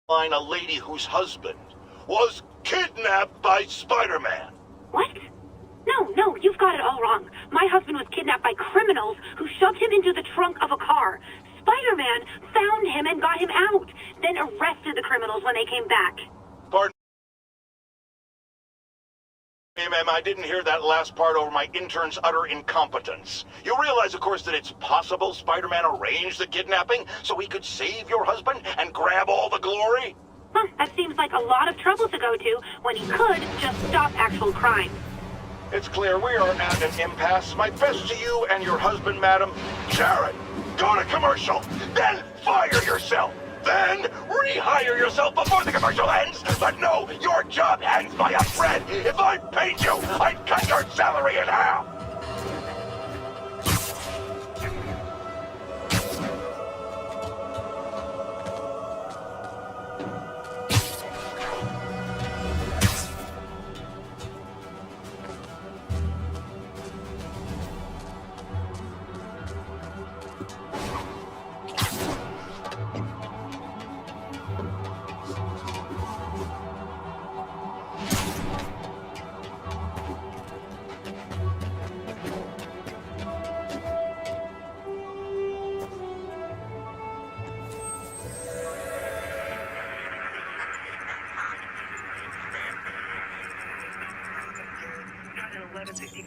Find a lady whose husband was kidnapped by Spiderman. What? No, you've got it all wrong. My husband was kidnapped by criminals who shoved him into the trunk of a car. Spider-Man found him and got him out, then arrested the criminals when they came back. Pardon me, ma'am, I didn't hear that last part over my intern's utter incompetence. You realize, of course, that it's possible Spider-Man arranged the kidnapping so he could save your husband and grab all the glory? Huh, that seems like a lot of trouble to go to when he could just stop actual crime. It's clear we are at an impasse. My best to you and your husband, madam. Jared, go to commercial, then fire yourself. Then rehire yourself before the commercial ends. But no, your job ends by a thread. If I paid you, I'd cut your salary in half.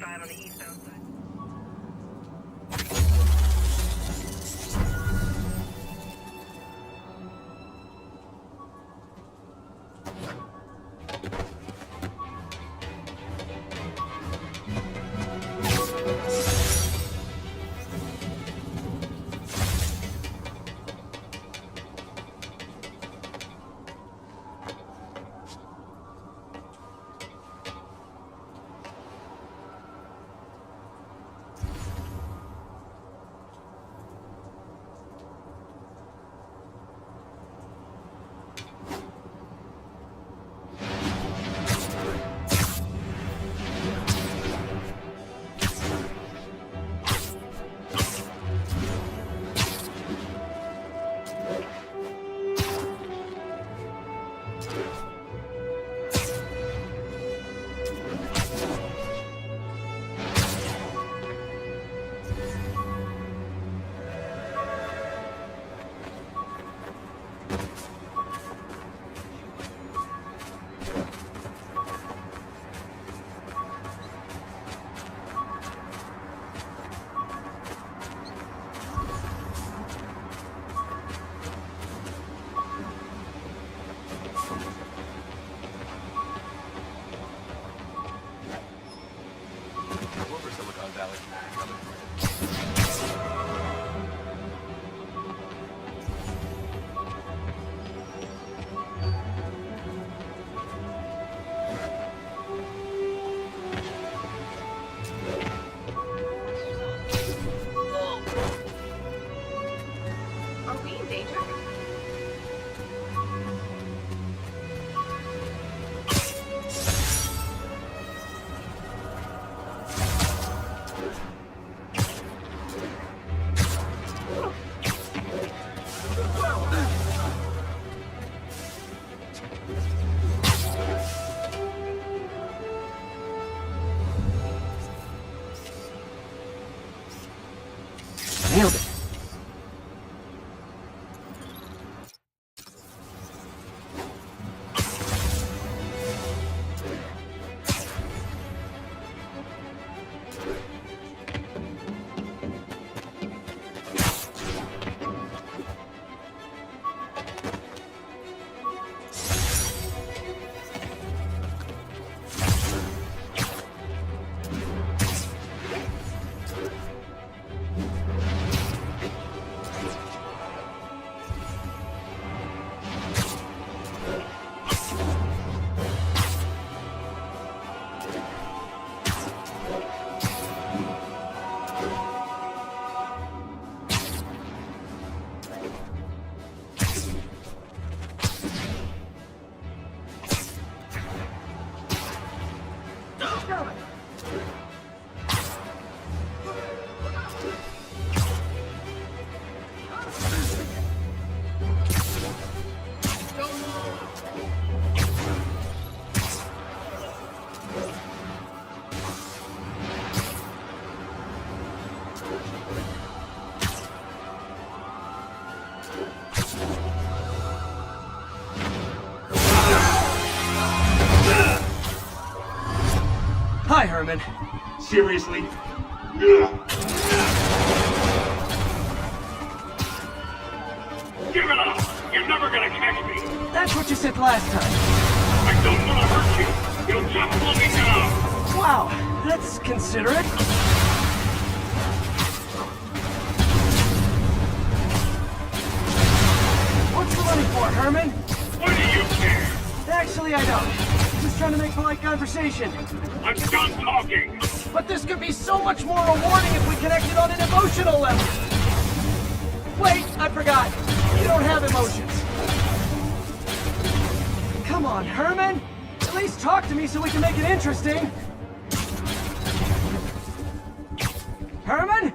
On the eastbound side. Nailed it. Hi, Herman. Seriously? Give it up! You're never gonna catch me! That's what you said last time. I don't want to hurt you! You'll just slow me down! Wow, that's considerate. What's the money for, Herman? Why do you care? Actually, I don't. Just trying to make polite conversation. I'm done talking! But this could be so much more rewarding if we connected on an emotional level. Wait, I forgot. You don't have emotions. Come on, Herman. At least talk to me so we can make it interesting. Herman?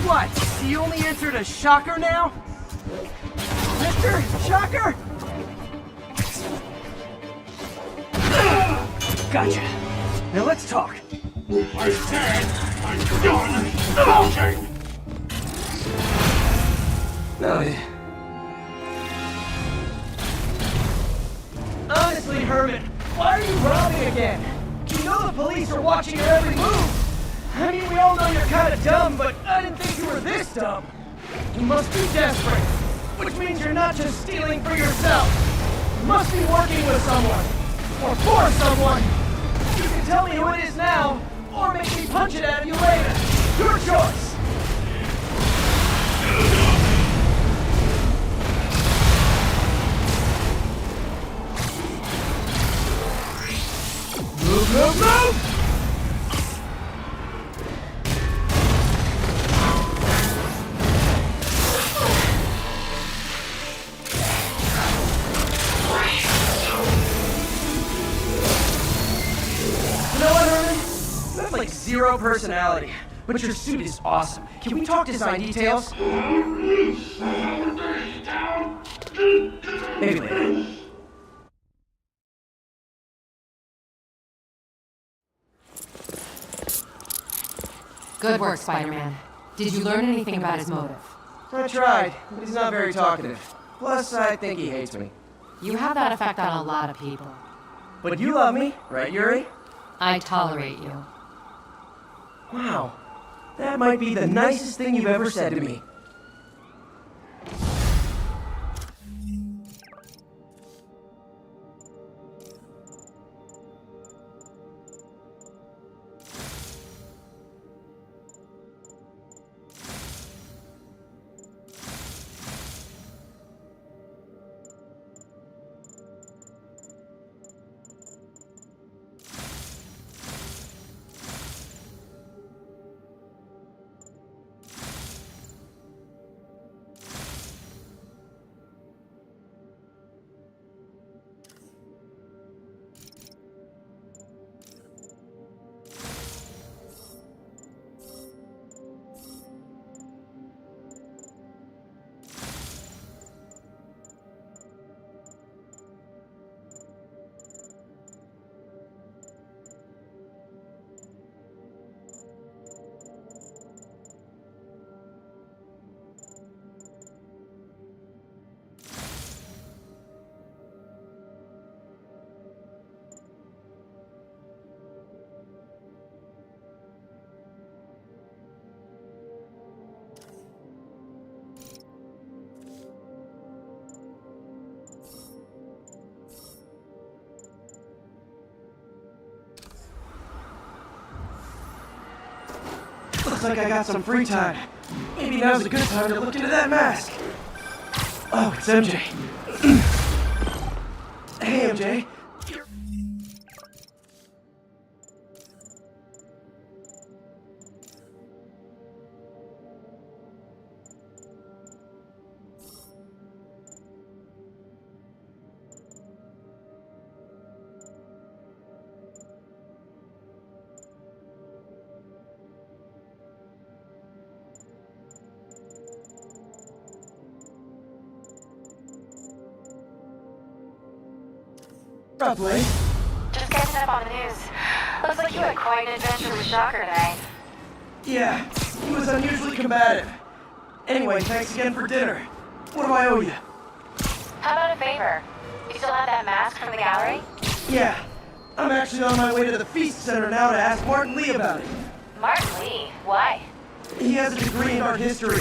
What? You only answered a shocker now? Mr. Shocker? Gotcha. Now let's talk. I said I'm done talking! No. Honestly, Herman, why are you robbing again? You know the police are watching your every move. I mean, we all know you're kind of dumb, but I didn't think you were this dumb. You must be desperate, which means you're not just stealing for yourself. You must be working with someone, or for someone. You can tell me who it is now, or make me punch it out of you later. Your choice. Move, move, move! You know what, Herman? You have like zero personality, but your suit is awesome. Can we talk design details? Maybe later. Good work, Spider-Man. Did you learn anything about his motive? I tried, but he's not very talkative. Plus, I think he hates me. You have that effect on a lot of people. But you love me, right, Yuri? I tolerate you. Wow. That might be the nicest thing you've ever said to me. Looks like I got some free time. Maybe now's a good time to look into that mask. Oh, it's MJ. Hey, MJ. Probably. Just catching up on the news. Looks like you had quite an adventure with Shocker today. Yeah, he was unusually combative. Anyway, thanks again for dinner. What do I owe you? How about a favor? You still have that mask from the gallery? Yeah, I'm actually on my way to the Feast Center now to ask Martin Lee about it. Martin Lee? Why? He has a degree in art history.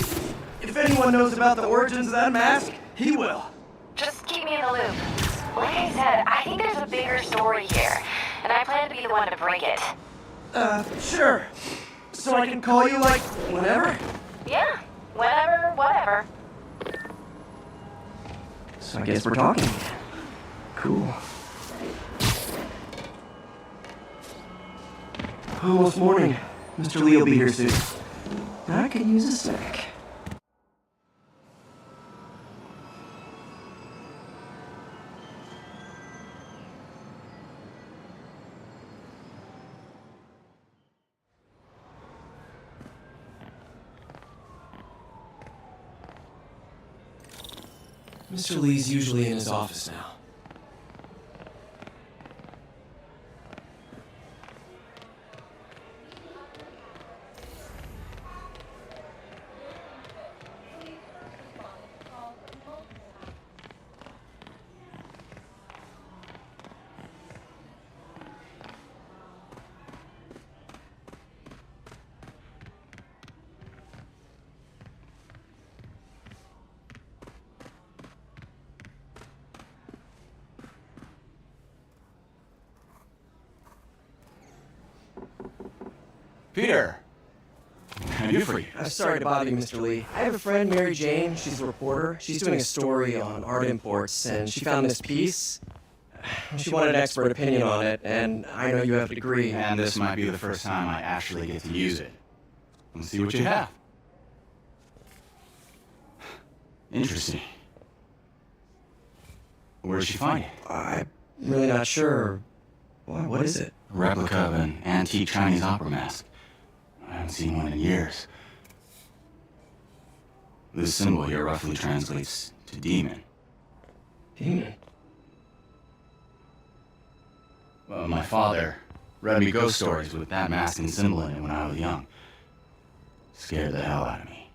If anyone knows about the origins of that mask, he will. Just keep me in the loop. Like I said, I think there's a bigger story here, and I plan to be the one to break it. Sure. So I can call you, like, whenever? Yeah, whenever, whatever. So I guess we're talking. Cool. Almost morning. Mr. Lee will be here soon. I could use a snack. Mr. Lee's usually in his office now. Peter! Can I do for you? Sorry to bother you, Mr. Lee. I have a friend, Mary Jane. She's a reporter. She's doing a story on art imports, and she found this piece. She wanted an expert opinion on it, and I know you have a degree. And this might be the first time I actually get to use it. Let's see what you have. Interesting. Where did she find it? I'm really not sure. What is it? A replica of an antique Chinese opera mask. I haven't seen one in years. This symbol here roughly translates to demon. Demon? Well, my father read me ghost stories with that mask and symbol in it when I was young. Scared the hell out of me.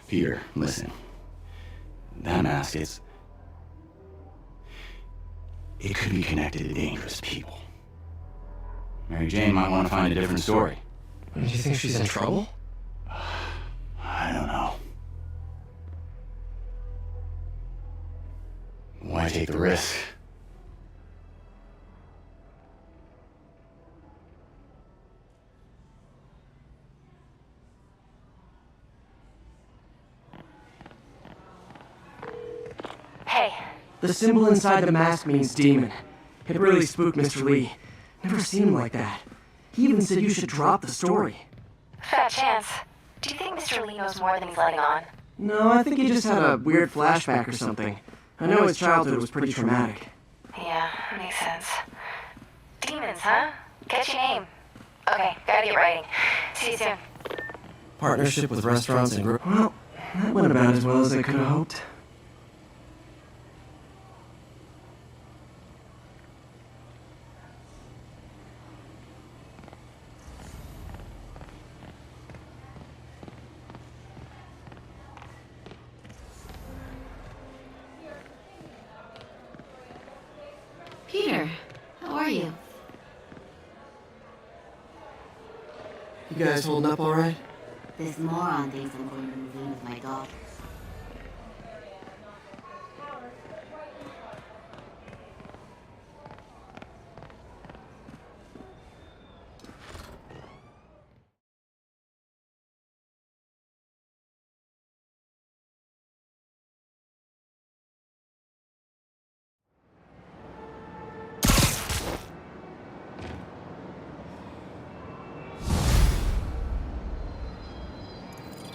Peter, listen. That mask, it could be connected to dangerous people. Mary Jane might want to find a different story. Do you think she's in trouble? I don't know. Why take the risk? Hey, The symbol inside the mask means demon. It really spooked Mr. Lee. Never seen him like that. He even said you should drop the story. fat chance. Do you think Mr. Lee knows more than he's letting on? No, I think he just had a weird flashback or something. I know his childhood was pretty traumatic. Yeah, makes sense. Demons, huh? Catchy name. Okay, gotta get writing. See you soon. Partnership with restaurants and well, that went about as well as I could have hoped. Peter, how are you? You guys holding up all right? This moron thinks I'm going to move in with my daughter.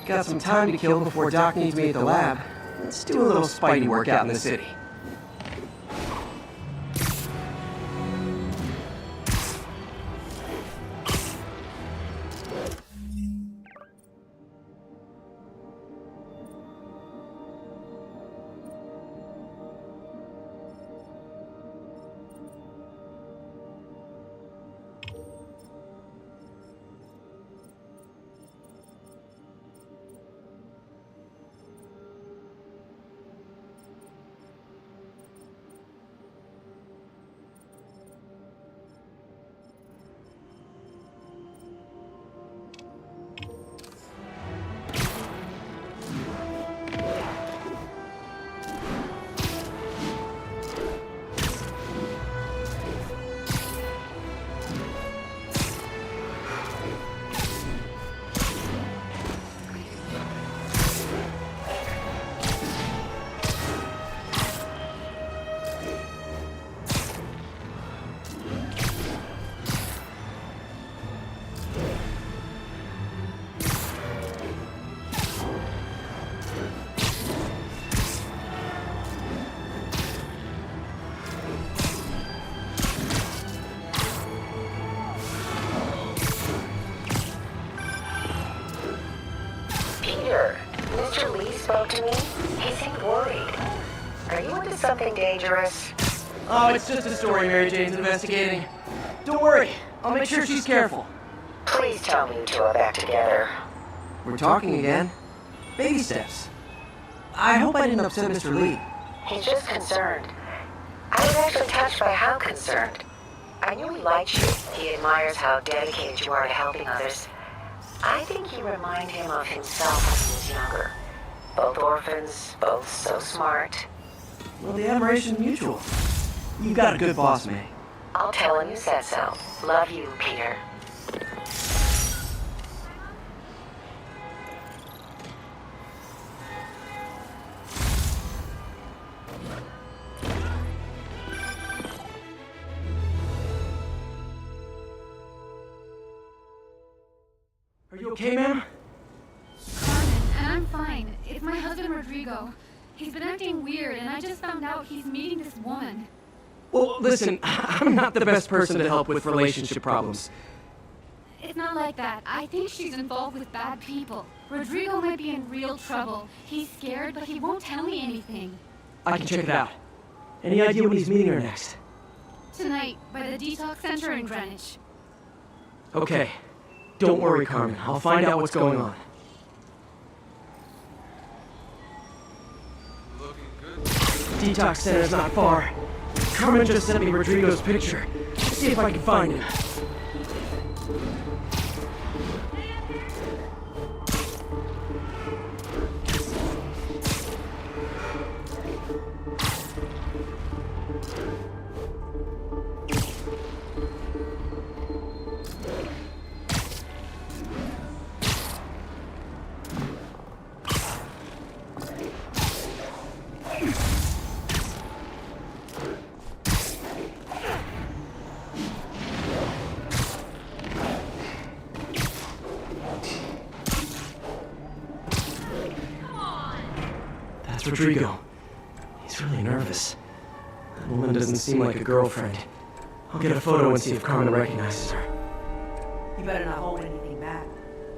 Got some time to kill before Doc needs me at the lab. Let's do a little Spidey workout in the city. spoke to me, he seemed worried. Are you into something dangerous? Oh, it's just a story Mary Jane's investigating. Don't worry, I'll make sure she's careful. Please tell me you two are back together. We're talking again. Baby steps. I hope I didn't upset Mr. Lee. He's just concerned. I was actually touched by how concerned. I knew he liked you. He admires how dedicated you are to helping others. I think you remind him of himself when he was younger. Both orphans, both so smart. Well, the admiration's mutual. You got a good boss, May. I'll tell him you said so. Love you, Peter. Are you okay, ma'am? Carmen, and I'm fine. It's my husband, Rodrigo. He's been acting weird, and I just found out he's meeting this woman. Well, listen, I'm not the best person to help with relationship problems. It's not like that. I think she's involved with bad people. Rodrigo might be in real trouble. He's scared, but he won't tell me anything. I can check it out. Any idea when he's meeting her next? Tonight, by the detox center in Greenwich. Okay. Don't worry, Carmen. I'll find out what's going on. Detox center's not far. Carmen just sent me Rodrigo's picture. See if I can find him. That's Rodrigo. He's really nervous. That woman doesn't seem like a girlfriend. I'll get a photo and see if Carmen recognizes her. You better not hold anything back.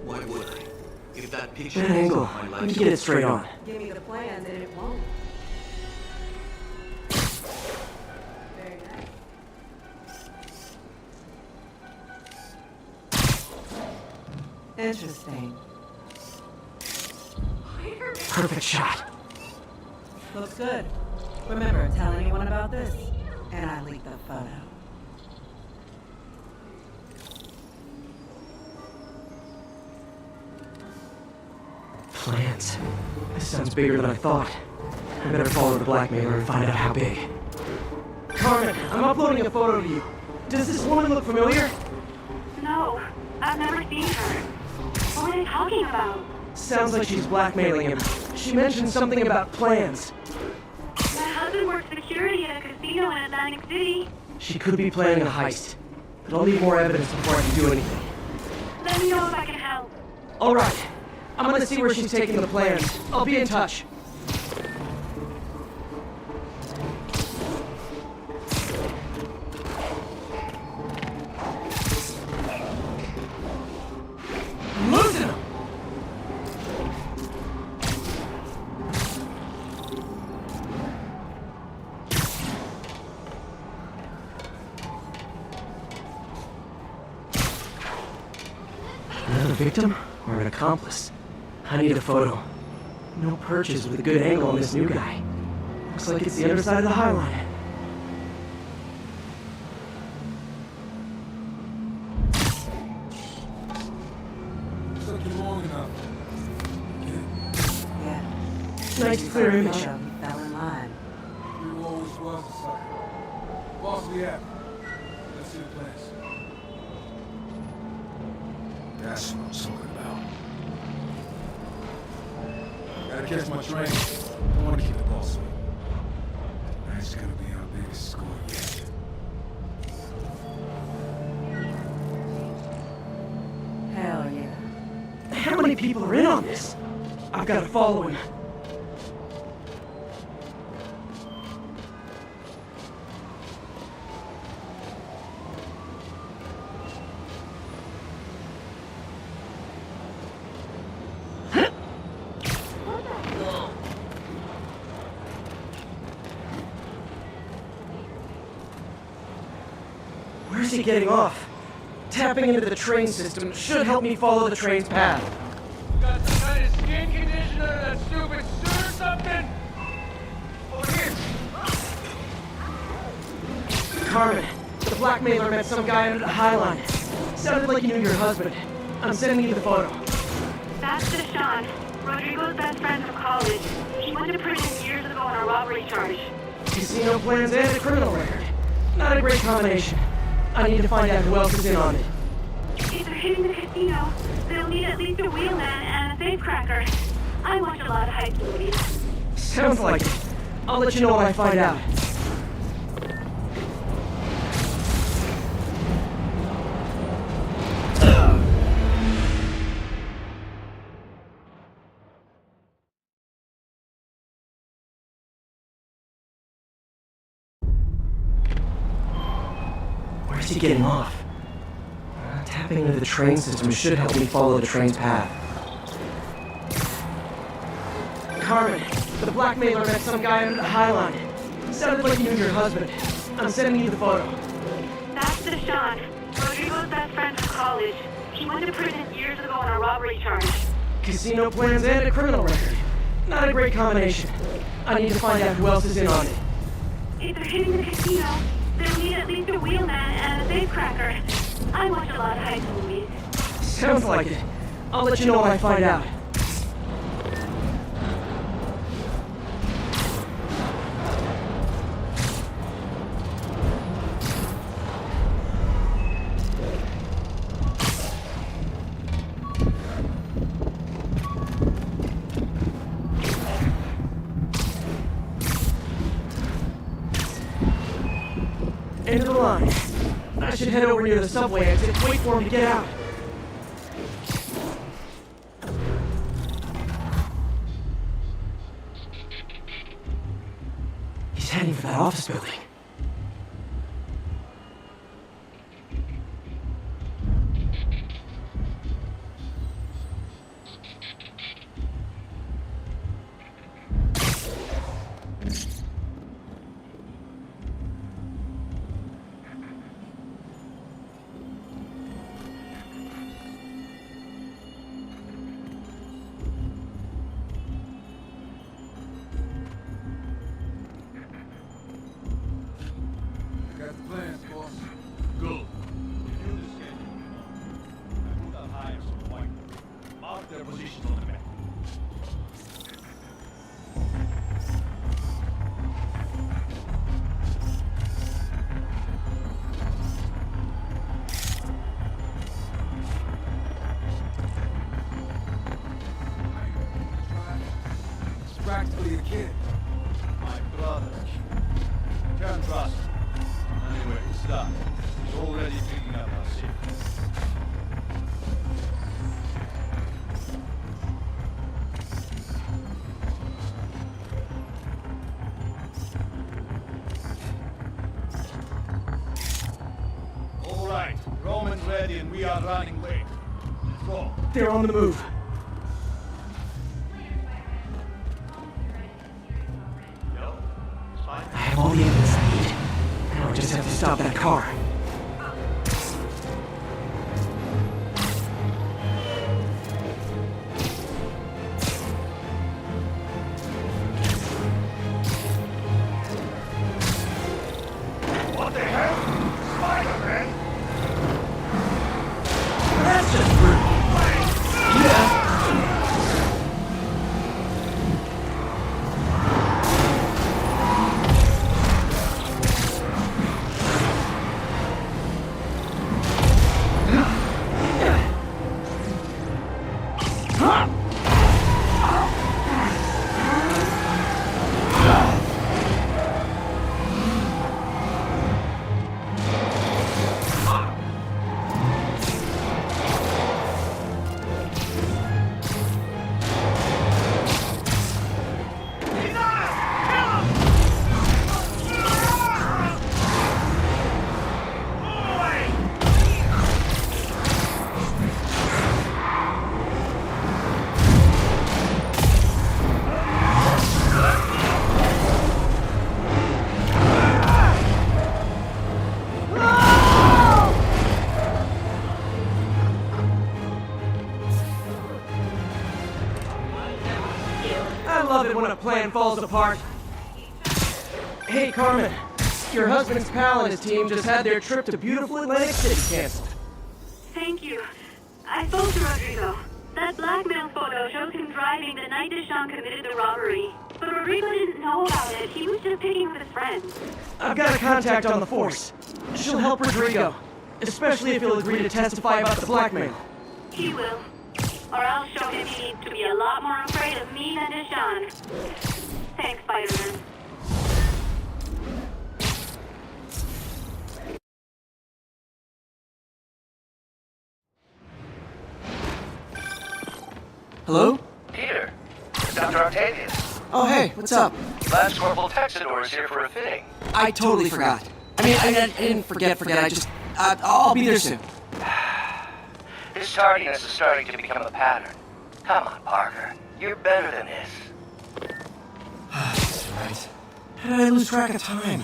Why would I? If that picture That angle. my Let me life get it straight on. Give me the plans and it won't. Very nice. Interesting. Perfect shot. Looks good. Remember, tell anyone about this, and I leak the photo. Plans. This sounds bigger than I thought. I better follow the blackmailer and find out how big. Carmen, I'm uploading a photo to you. Does this woman look familiar? No, I've never seen her. What are they talking about? Sounds like she's blackmailing him. She mentioned something about plans. My husband works security at a casino in Atlantic City. She could be planning a heist. But I'll need more evidence before I can do anything. Let me know if I can help. All right. I'm gonna see where she's taking the plans. I'll be in touch. I'm losing him! Another victim or an accomplice? I need a photo. No perches with a good angle on this new guy. Looks like it's the underside of the High Line. Took you long enough. Yeah. Nice clear image. Photo, he fell in line. You always was a sucker. Boss, we have. Let's see the plans. That's what I'm talking about. Gotta catch my train. I want to keep the boss away. Tonight's gonna be our biggest score yet. Hell yeah. How many people are in on this? I've got to follow him. Where's he getting off? Tapping into the train system should help me follow the train's path. Got some kind of skin condition under that stupid suit or something? Over here. Carmen, the blackmailer met some guy under the High Line. Sounded like you knew your husband. I'm sending you the photo. That's Deshaun, Rodrigo's best friend from college. He went to prison years ago on a robbery charge. Casino plans and a criminal record. Not a great combination. I need to find out who else is in on it. If they're hitting the casino, they'll need at least a wheelman and a safecracker. I watch a lot of heist movies. Sounds like it. I'll let you know when I find out. Where's he getting off? Tapping into the train system should help me follow the train's path. Carmen, the blackmailer met some guy under the High Line. Sounded like you knew your husband. I'm sending you the photo. That's Deshaun, Rodrigo's best friend from college. He went to prison years ago on a robbery charge. Casino plans and a criminal record. Not a great combination. I need to find out who else is in on it. If they're hitting the casino, they'll need at least a wheelman and a safecracker. I watch a lot of heist movies. Sounds like it. I'll let you know when I find out. End of the line. I should head over near the subway exit, wait for him to get out. He's heading for that office building. Practically a kid. My brother. Can't trust him. Anyway, stop. He's already picking up our secrets. All right, Roman's ready and we are running late. Let's go. They're on the move. I have all the evidence I need. Now I just have to stop that car. What the hell? Spiderman? That's just rude. Yeah. plan falls apart. Hey, Carmen. Your husband's pal and his team just had their trip to beautiful Atlantic City canceled. Thank you. I spoke to Rodrigo. That blackmail photo shows him driving the night Deshaun committed the robbery. But Rodrigo didn't know about it. He was just picking with his friends. I've got a contact on the force. She'll help Rodrigo, especially if he'll agree to testify about the blackmail. He will. Or I'll show him he needs to be a lot more afraid of me than Deshaun. Thanks, Spiderman. Hello? Peter, it's Dr. Octavius. Oh, hey, what's up? Lance Corporal Texador is here for a fitting. I totally forgot. I didn't forget. I'll be there soon. His tardiness is starting to become a pattern. Come on, Parker. You're better than this. That's right. How did I lose track of time?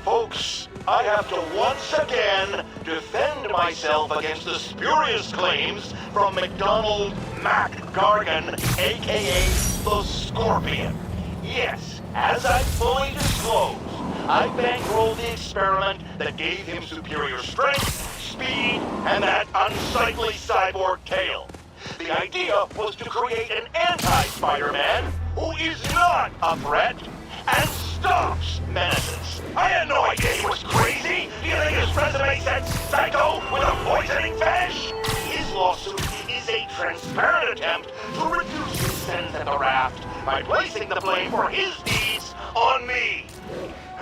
Folks, I have to once again defend myself against the spurious claims from McDonald Mac Gargan, aka the Scorpion. Yes, as I fully disclosed, I bankrolled the experiment that gave him superior strength, speed, and that unsightly cyborg tail. The idea was to create an anti-Spider-Man who is not a threat and stops menaces. I had no idea he was crazy. Do you think his resume said psycho with a poisoning fetish? His lawsuit is a transparent attempt to reduce his sentence at the raft by placing the blame for his deeds on me.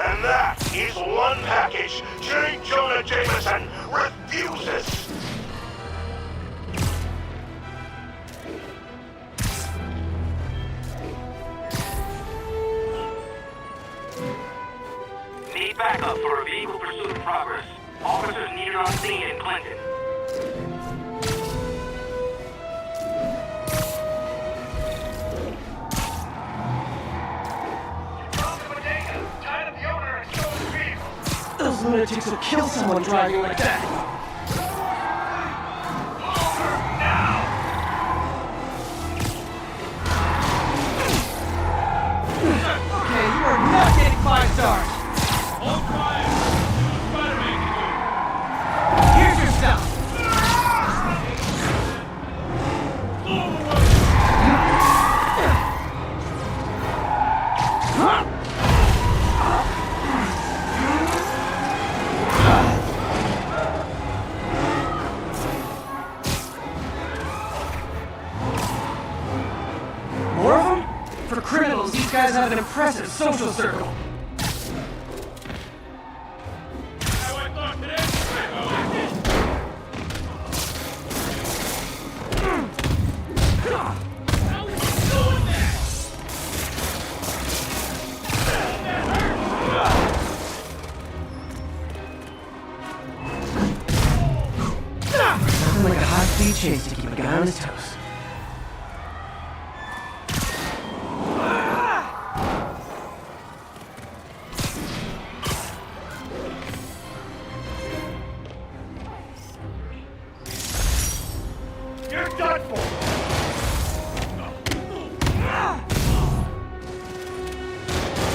And that is one package J. Jonah Jameson refuses. Need backup for a vehicle pursuit in progress. Officers needed on scene in Clinton. Those lunatics will kill someone driving like that. Okay, you are not getting 5 stars. Hold quiet. Spider-Man can do it. Here's your stuff. More of them? For criminals, these guys have an impressive social circle. Nothing like a high-speed chase to keep a guy on his toes. You're done for!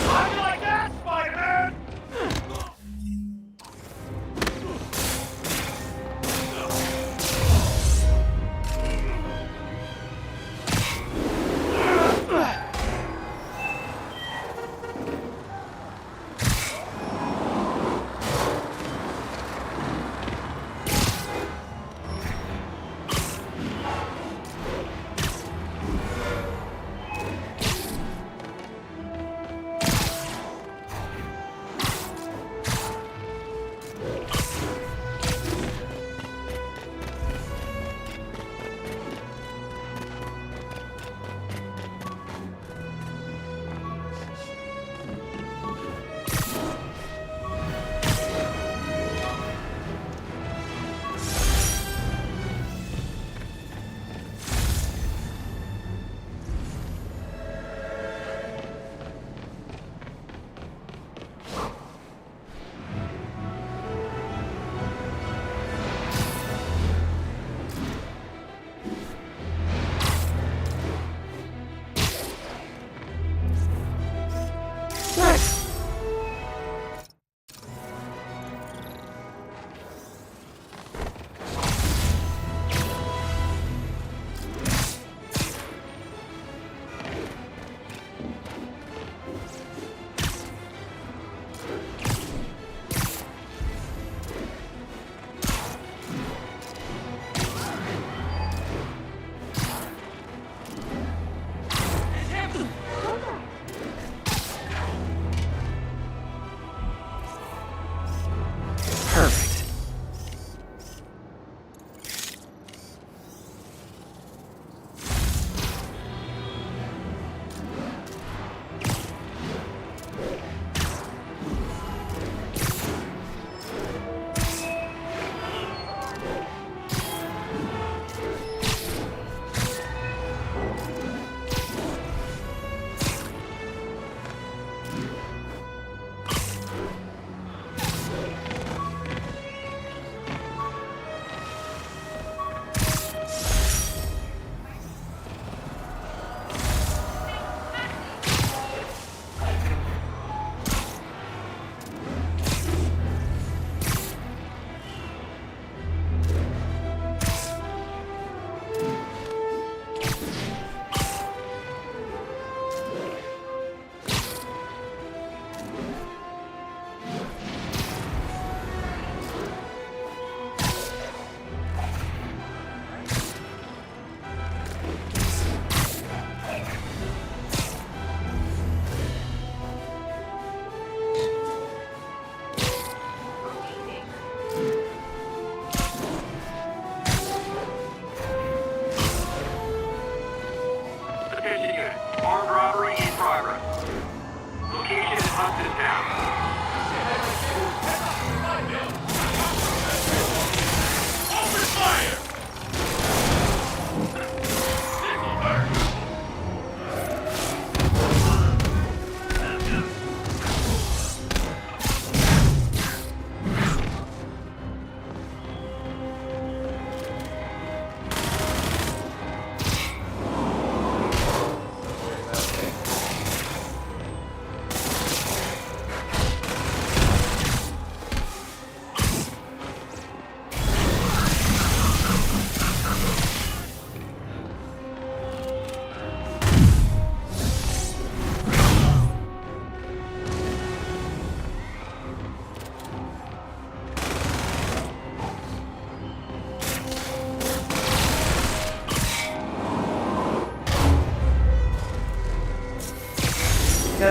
How you like that, Spider-Man?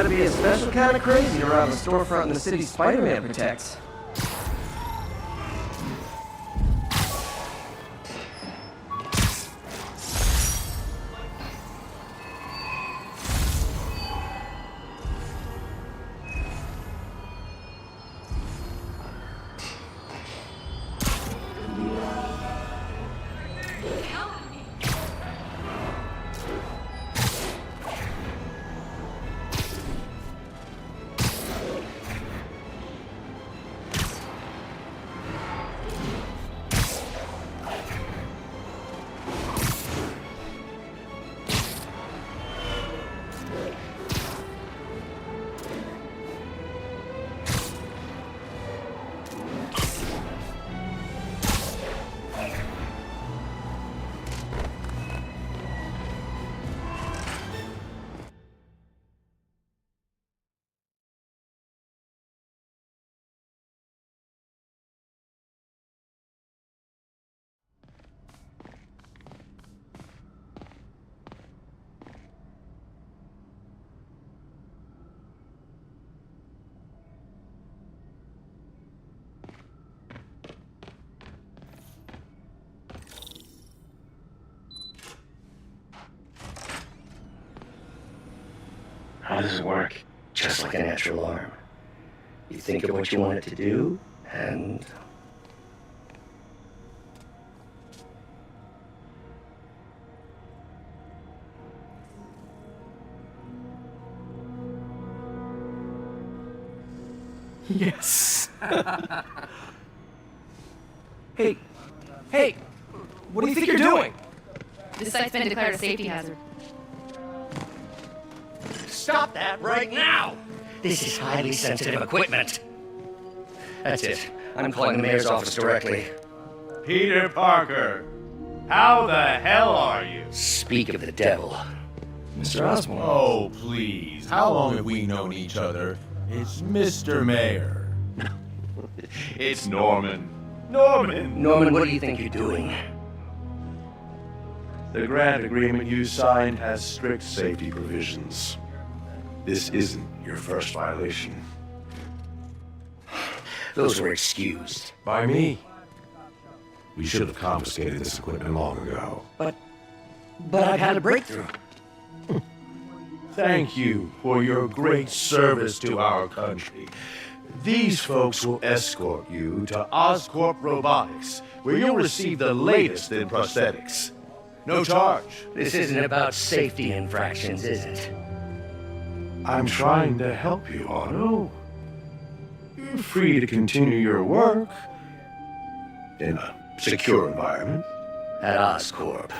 gotta be a special kind of crazy to rob a storefront in the city Spider-Man protects. How does it work? Just like a natural arm. You think of what you want it to do, and... Yes. Hey, what do you think you're doing? This site's been declared a safety hazard. Stop that right now! This is highly sensitive equipment. That's it. I'm calling the mayor's office directly. Peter Parker, how the hell are you? Speak of the devil. Mr. Osborn. Oh, please. How long have we known each other? It's Mr. Mayor. It's Norman. Norman, what do you think you're doing? The grant agreement you signed has strict safety provisions. This isn't your first violation. Those were excused. By me. We should have confiscated this equipment long ago. But I've had a breakthrough. Thank you for your great service to our country. These folks will escort you to Oscorp Robotics, where you'll receive the latest in prosthetics. No charge. This isn't about safety infractions, is it? I'm trying to help you, Otto. You're free to continue your work in a secure environment. At Oscorp.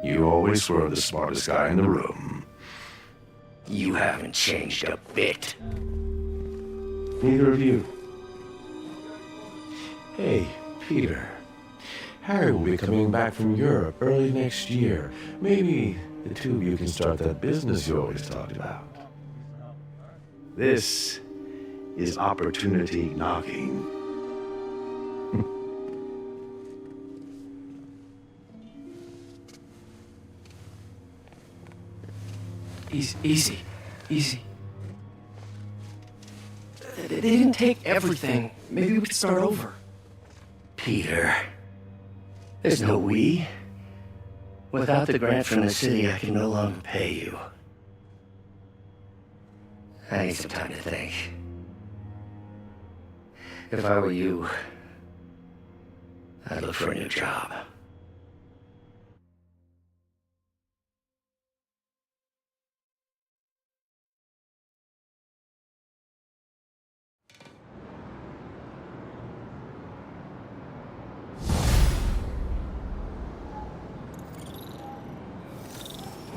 You always were the smartest guy in the room. You haven't changed a bit. Neither of you. Hey, Peter. Harry will be coming back from Europe early next year. Maybe the two of you can start that business you always talked about. This is opportunity knocking. Easy. They didn't take everything. Maybe we could start over. Peter, there's no we. Without the grant from the city, I can no longer pay you. I need some time to think. If I were you, I'd look for a new job.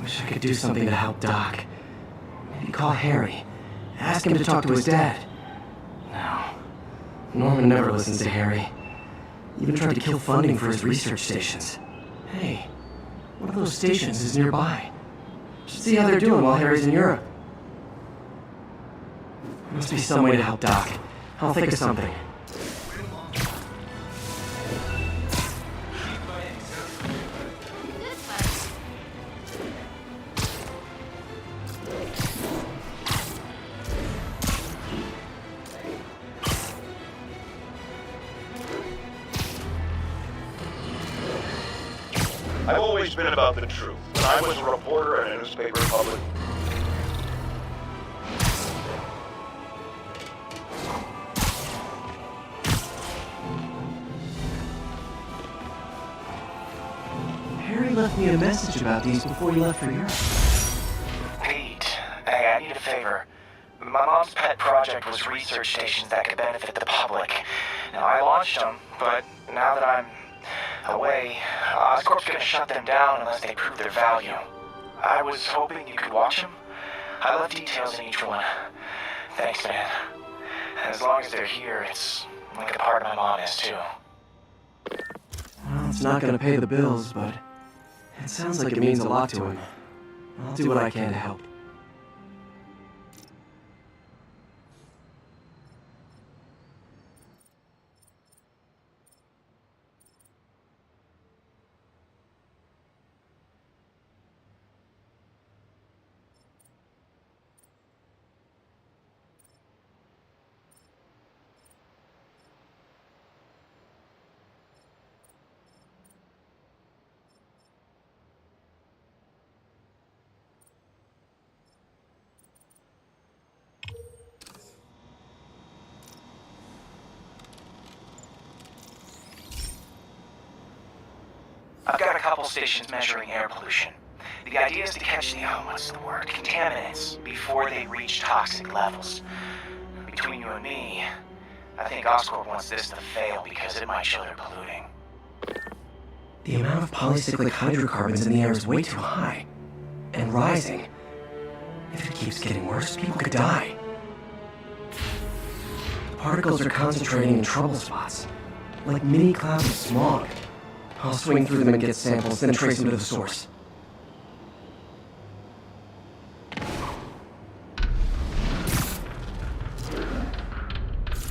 Wish I could do something to help Doc. Maybe call Harry. Ask him to talk to his dad. No. Norman never listens to Harry. Even tried to kill funding for his research stations. Hey, one of those stations is nearby. Should see how they're doing while Harry's in Europe. There must be some way to help Doc. I'll think of something. I've always been about the truth. When I was a reporter at a newspaper public... Harry left me a message about these before he left for Europe. Pete, hey, I need a favor. My mom's pet project was research stations that could benefit the public. Now, I launched them, but now that I'm away, Oscorp's gonna shut them down unless they prove their value. I was hoping you could watch them. I left details in each one. Thanks, man. And as long as they're here, it's like a part of my mom is, too. Well, it's not gonna pay the bills, but it sounds like it means a lot to him. I'll do what I can to help. I've got a couple stations measuring air pollution. The idea is to catch the, what's the word, contaminants before they reach toxic levels. Between you and me, I think Oscorp wants this to fail because it might show they're polluting. The amount of polycyclic hydrocarbons in the air is way too high. And rising. If it keeps getting worse, people could die. The particles are concentrating in trouble spots, like mini clouds of smog. I'll swing through them and get samples, then trace them to the source.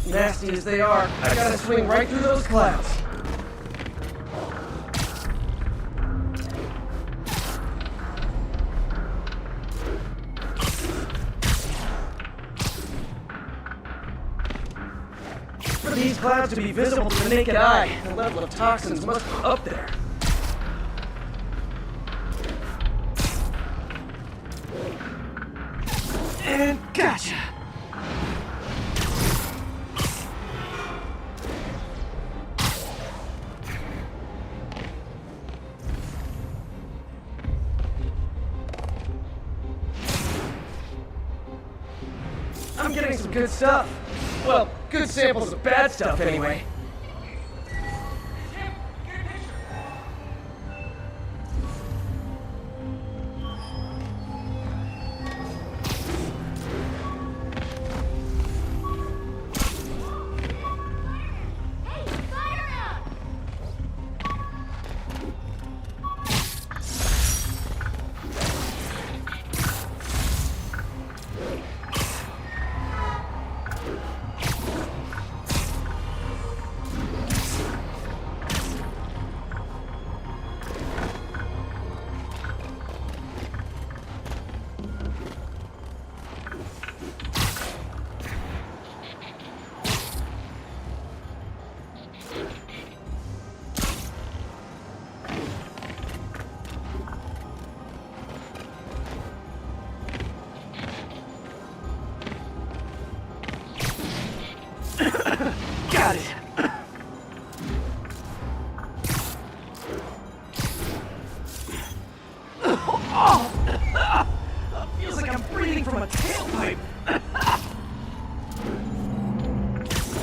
Nasty as they are, I gotta swing right through those clouds. For these clouds to be visible to the naked eye, the level of toxins must be up there. And gotcha! I'm getting some good stuff. Well, good samples of bad stuff, anyway. Got it. Feels like I'm breathing from a tailpipe.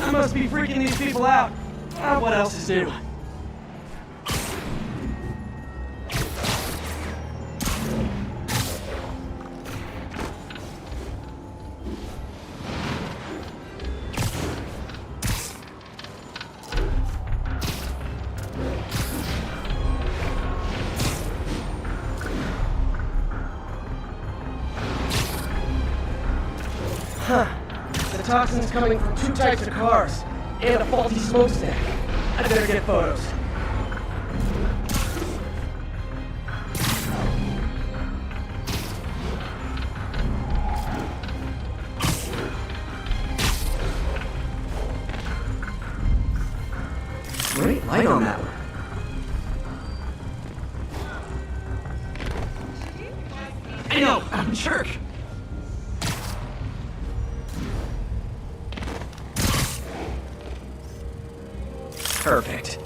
I must be freaking these people out. What else is new? Huh. The toxin's coming from two types of cars, and a faulty smokestack. I better get photos. Great light on that one. I know, I'm a jerk. Perfect.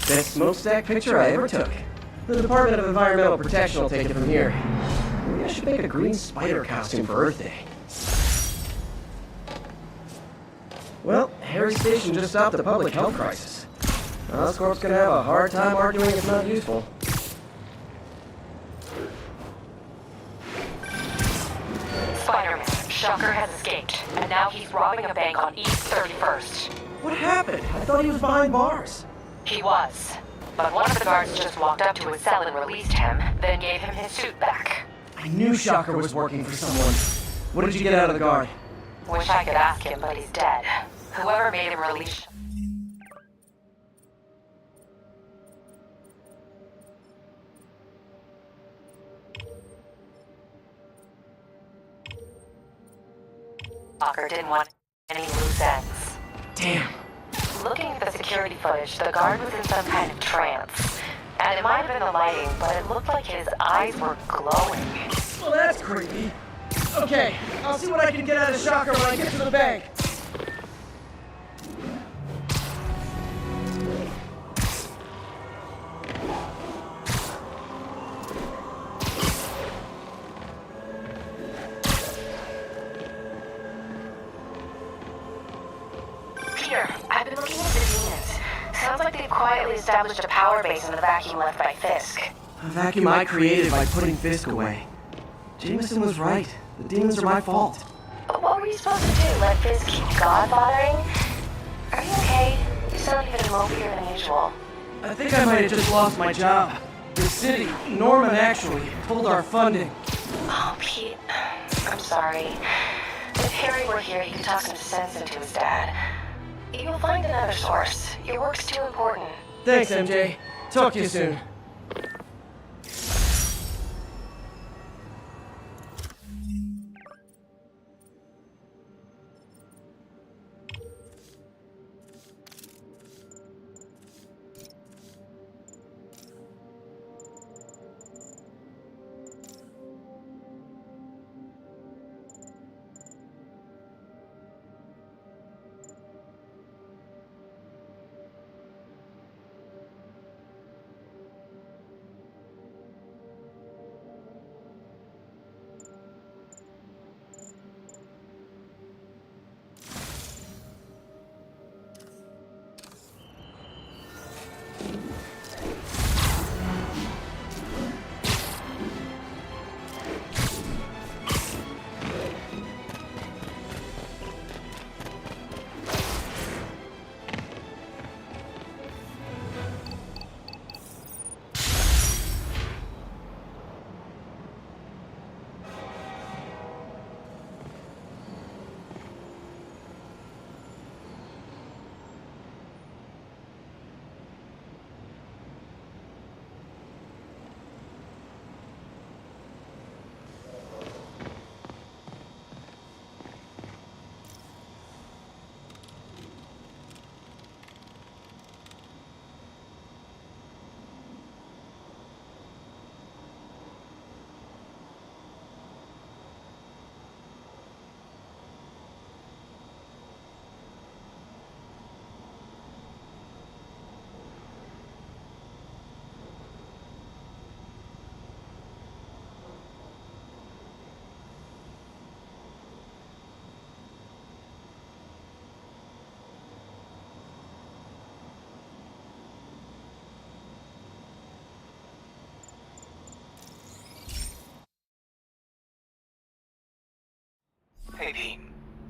Best smokestack picture I ever took. The Department of Environmental Protection will take it from here. Maybe I should make a green spider costume for Earth Day. Well, Harry Station just stopped a public health crisis. Oscorp's gonna have a hard time arguing it's not useful. Spiderman, Shocker has escaped, and now he's robbing a bank on East 31st. What happened? I thought he was behind bars. He was. But one of the guards just walked up to his cell and released him, then gave him his suit back. I knew Shocker was working for someone. What did you get out of the guard? Wish I could ask him, but he's dead. Whoever made him release... Shocker didn't want any loose ends. Damn. Looking at the security footage, the guard was in some kind of trance. And it might have been the lighting, but it looked like his eyes were glowing. Well, that's creepy. Okay, I'll see what I can get out of Shocker when I get to the bank. I've been looking into the demons. Sounds like they've quietly established a power base in the vacuum left by Fisk. A vacuum I created by putting Fisk away. Jameson was right. The demons are my fault. But what were you supposed to do? Let Fisk keep godfathering? Are you okay? You sound even mopier than usual. I think I might have just lost my job. The city, Norman actually, pulled our funding. Oh, Pete. I'm sorry. If Harry were here, he could talk some sense into his dad. You'll find another source. Your work's too important. Thanks, MJ. Talk to you soon.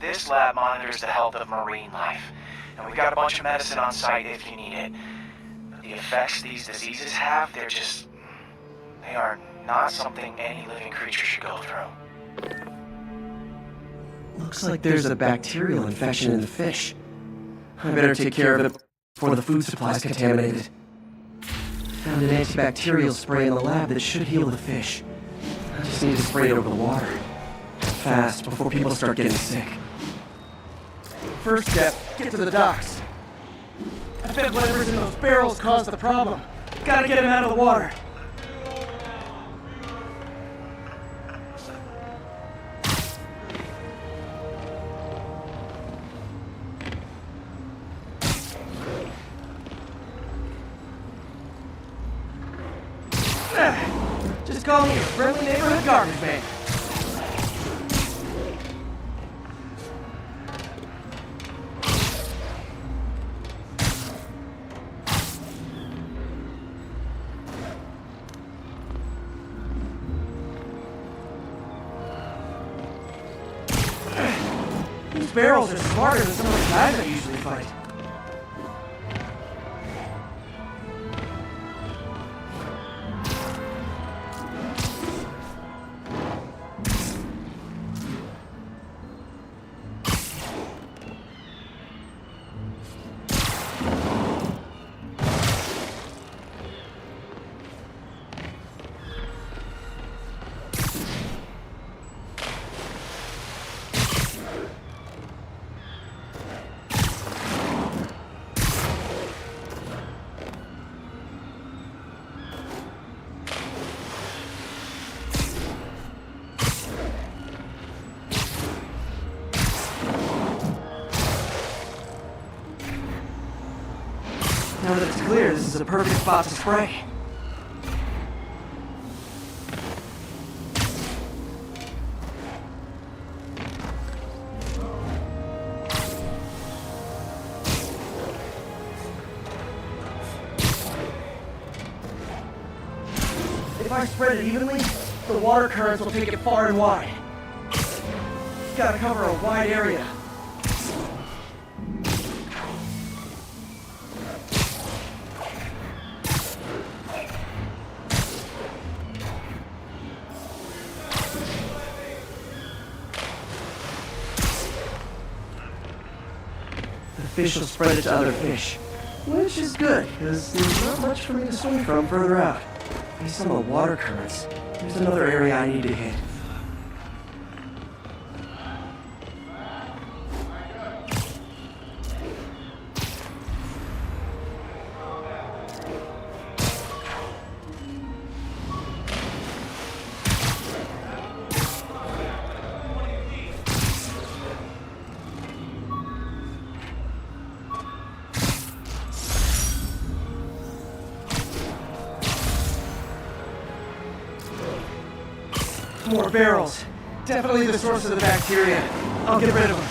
This lab monitors the health of marine life, and we've got a bunch of medicine on site if you need it. But the effects these diseases have, they are not something any living creature should go through. Looks like there's a bacterial infection in the fish. I better take care of it before the food supply's contaminated. Found an antibacterial spray in the lab that should heal the fish. I just need to spray it over the water. Fast, before people start getting sick. First step, get to the docks. I bet whatever's in those barrels caused the problem. Gotta get him out of the water. Just call me a friendly neighborhood garbage man. These barrels are smarter than some of the guys I usually fight. Now that it's clear, this is a perfect spot to spray. If I spread it evenly, the water currents will take it far and wide. Gotta cover a wide area. Fish will spread it to other fish. Which is good, because there's not much for me to swing from further out. Based on the water currents, there's another area I need to hit. More barrels. Definitely the source of the bacteria. I'll get rid of them.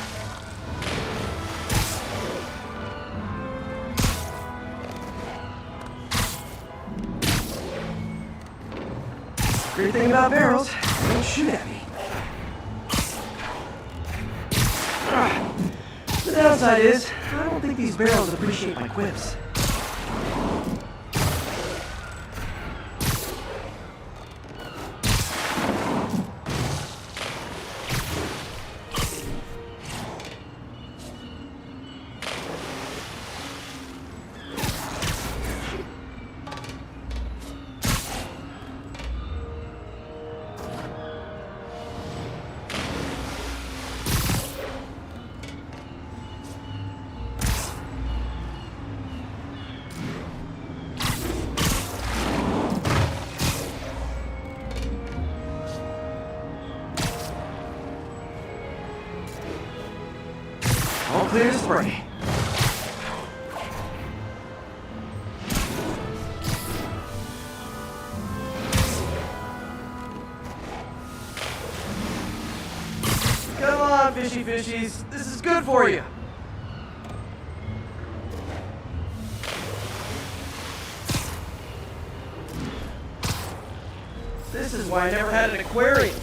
Great thing about barrels, they don't shoot at me. The downside is, I don't think these barrels appreciate my quips. All clear to spray. Come on, fishy fishies. This is good for you. This is why I never had an aquarium.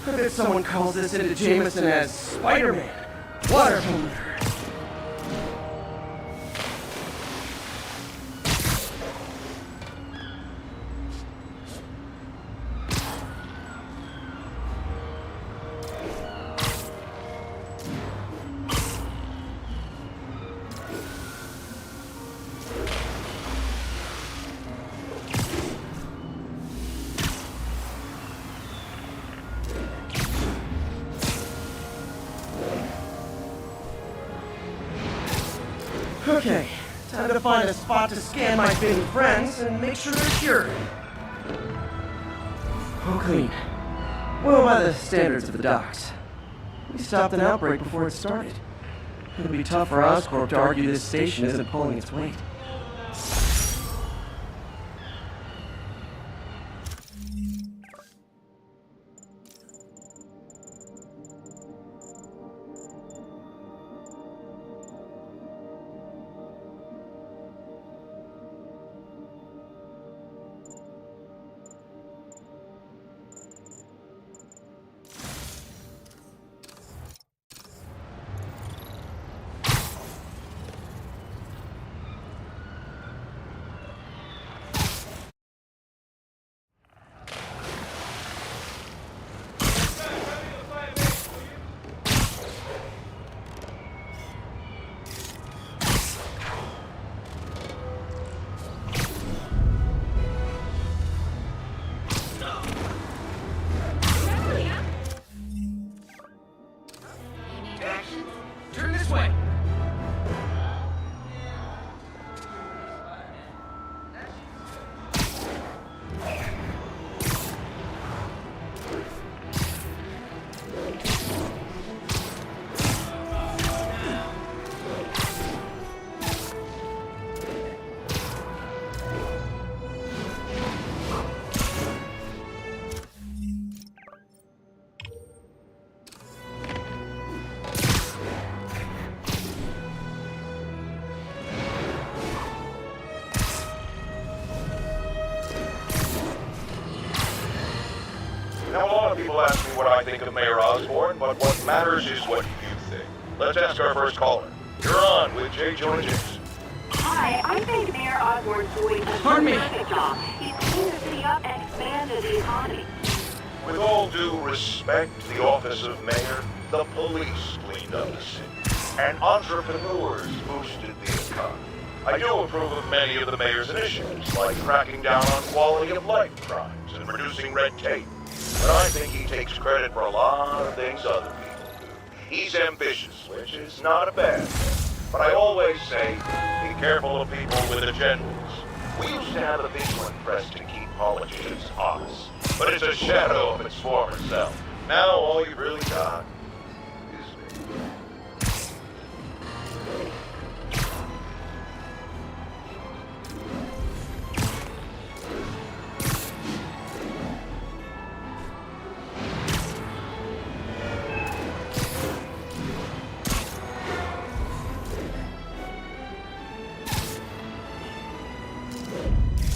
I bet someone calls this into Jameson as Spiderman. Water polluter. Okay, time to find a spot to scan my bitten friends and make sure they're cured. All clean. Well, by the standards of the docks. We stopped an outbreak before it started. It'll be tough for Oscorp to argue this station isn't pulling its weight. Turn this way. Now, a lot of people ask me what I think of Mayor Osborn, but what matters is what you think. Let's ask our first caller. You're on with J. Jonah Jameson. Hi, I think Mayor Osborn's doing a terrific job. He's cleaned the city up and expanded the economy. With all due respect, the office of mayor, the police cleaned up the city, and entrepreneurs boosted the economy. I do approve of many of the mayor's initiatives, like cracking down on quality of life crimes and reducing red tape. But I think he takes credit for a lot of things other people do. He's ambitious, which is not a bad thing. But I always say, be careful of people with agendas. We used to have a vigilant press to keep politicians honest, but it's a shadow of its former self. Now all you've really got is me.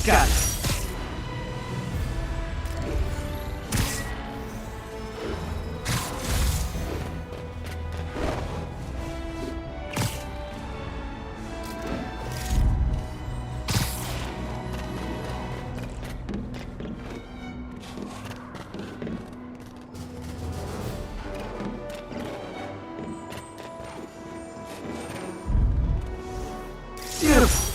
Got it. Beautiful.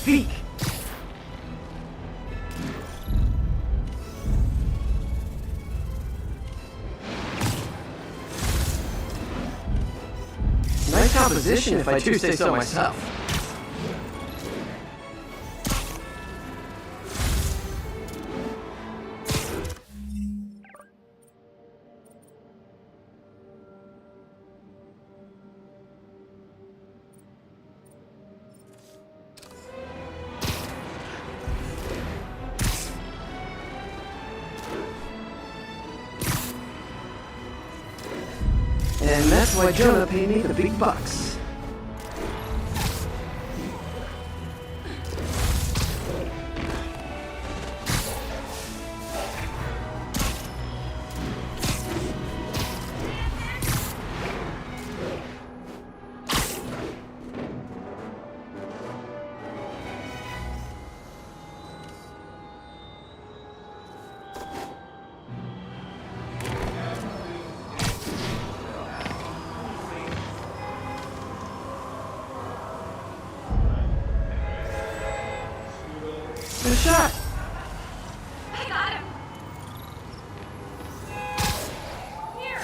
Peak. Nice composition, if I do say so myself. And that's why Jonah paid me the big bucks. Good shot! I got him! Here!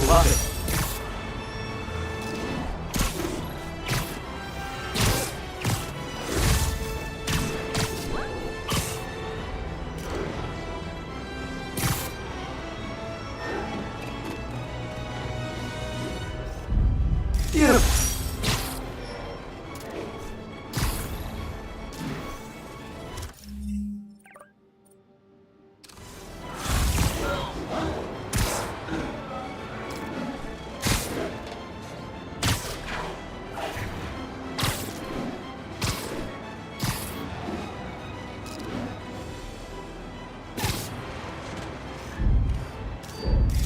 Love it. Beautiful.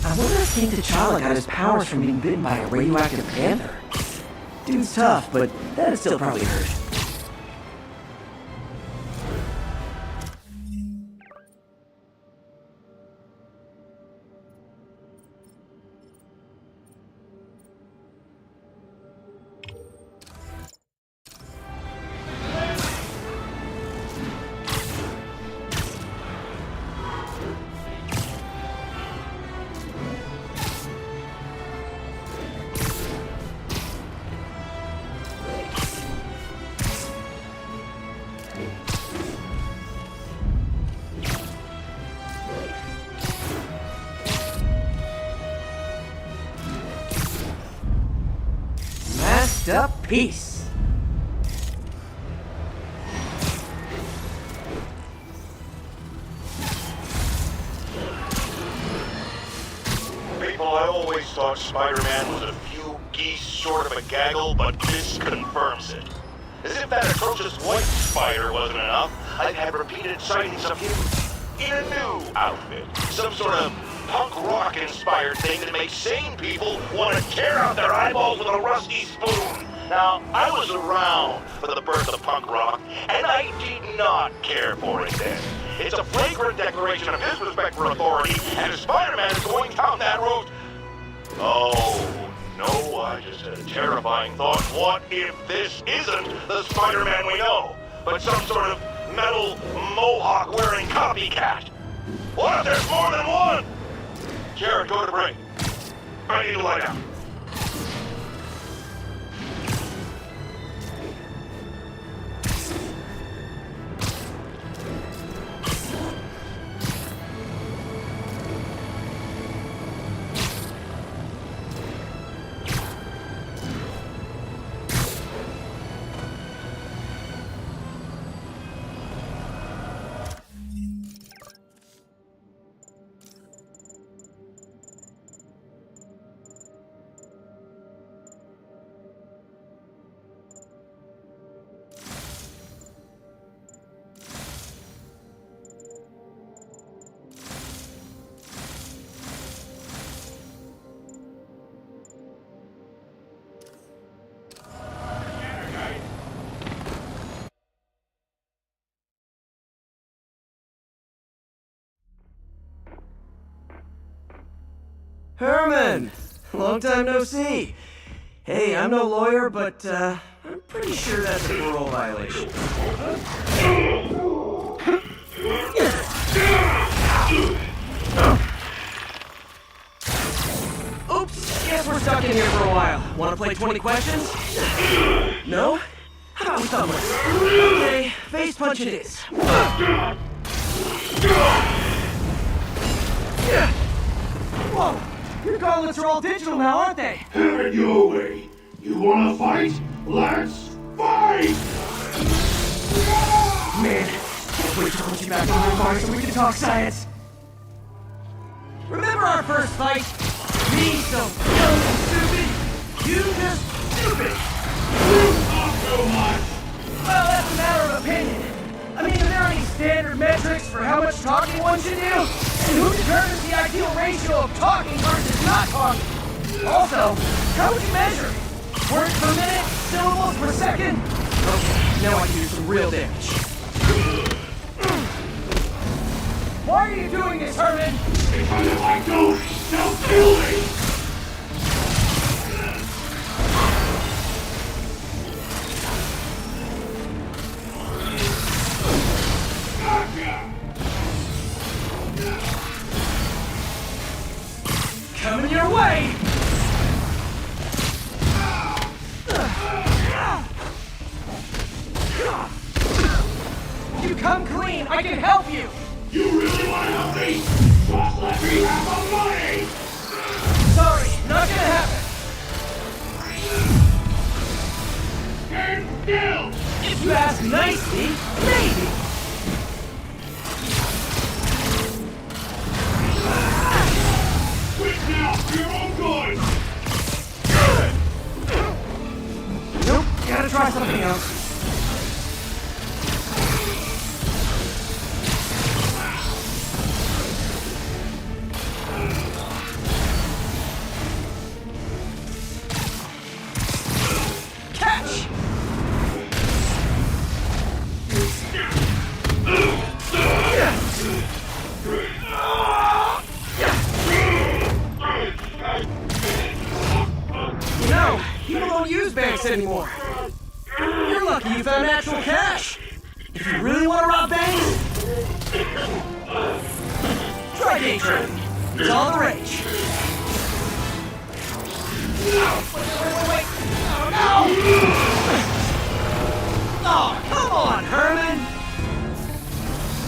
I wonder if King T'Challa got his powers from being bitten by a radioactive panther. Dude's tough, but that'd still probably hurt. Up peace. People, I always thought Spider-Man was a few geese short of a gaggle, but this confirms it. As if that atrocious white spider wasn't enough, I've had repeated sightings of him in a new outfit. Some sort of punk rock-inspired thing that makes sane people want to tear out their eyeballs with a rusty spoon. Now, I was around for the birth of punk rock, and I did not care for it then. It's a flagrant declaration of disrespect for authority, and if Spider-Man is going down that route... Oh, no, I just had a terrifying thought. What if this isn't the Spider-Man we know, but some sort of metal mohawk-wearing copycat. What if there's more than one? Jared, go to break. I need to lie down. Herman! Long time no see. Hey, I'm no lawyer, but I'm pretty sure that's a parole violation. Oops, guess we're stuck in here for a while. Wanna play 20 questions? No? How about we thumb it? Okay, face punch it is. Whoa! Your gauntlets are all digital now, aren't they? Have it your way. You wanna fight? Let's fight! Man, can't wait to put you back on the bar so we can talk science. Remember our first fight? Me so young and stupid, you just stupid. Not so much. Well, that's a matter of opinion. I mean, are there any standard metrics for how much talking one should do? And who determines the ideal ratio of talking versus not talking? Also, how would you measure? Words per minute? Syllables per second? Okay, now I can do some real damage. Why are you doing this, Herman? Because if I don't, they'll kill me! Coming your way! You come clean, I can help you! You really want to help me? Just let me have the money! Sorry, not gonna happen! Stand still! If you ask nicely, maybe! Quit now, for your own good! Nope, gotta try something else. Catch! You know, people don't use banks anymore. You're lucky you found actual cash. If you really want to rob banks, try day trading. It's all the rage. Wait. Oh, come on, Herman.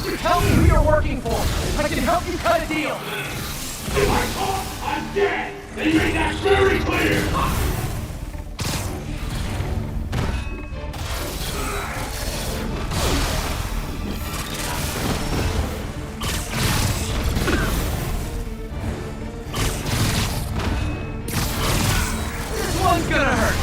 You tell me who you're working for. I can help you cut a deal. If I talk, I'm dead! They made that very clear! This one's gonna hurt.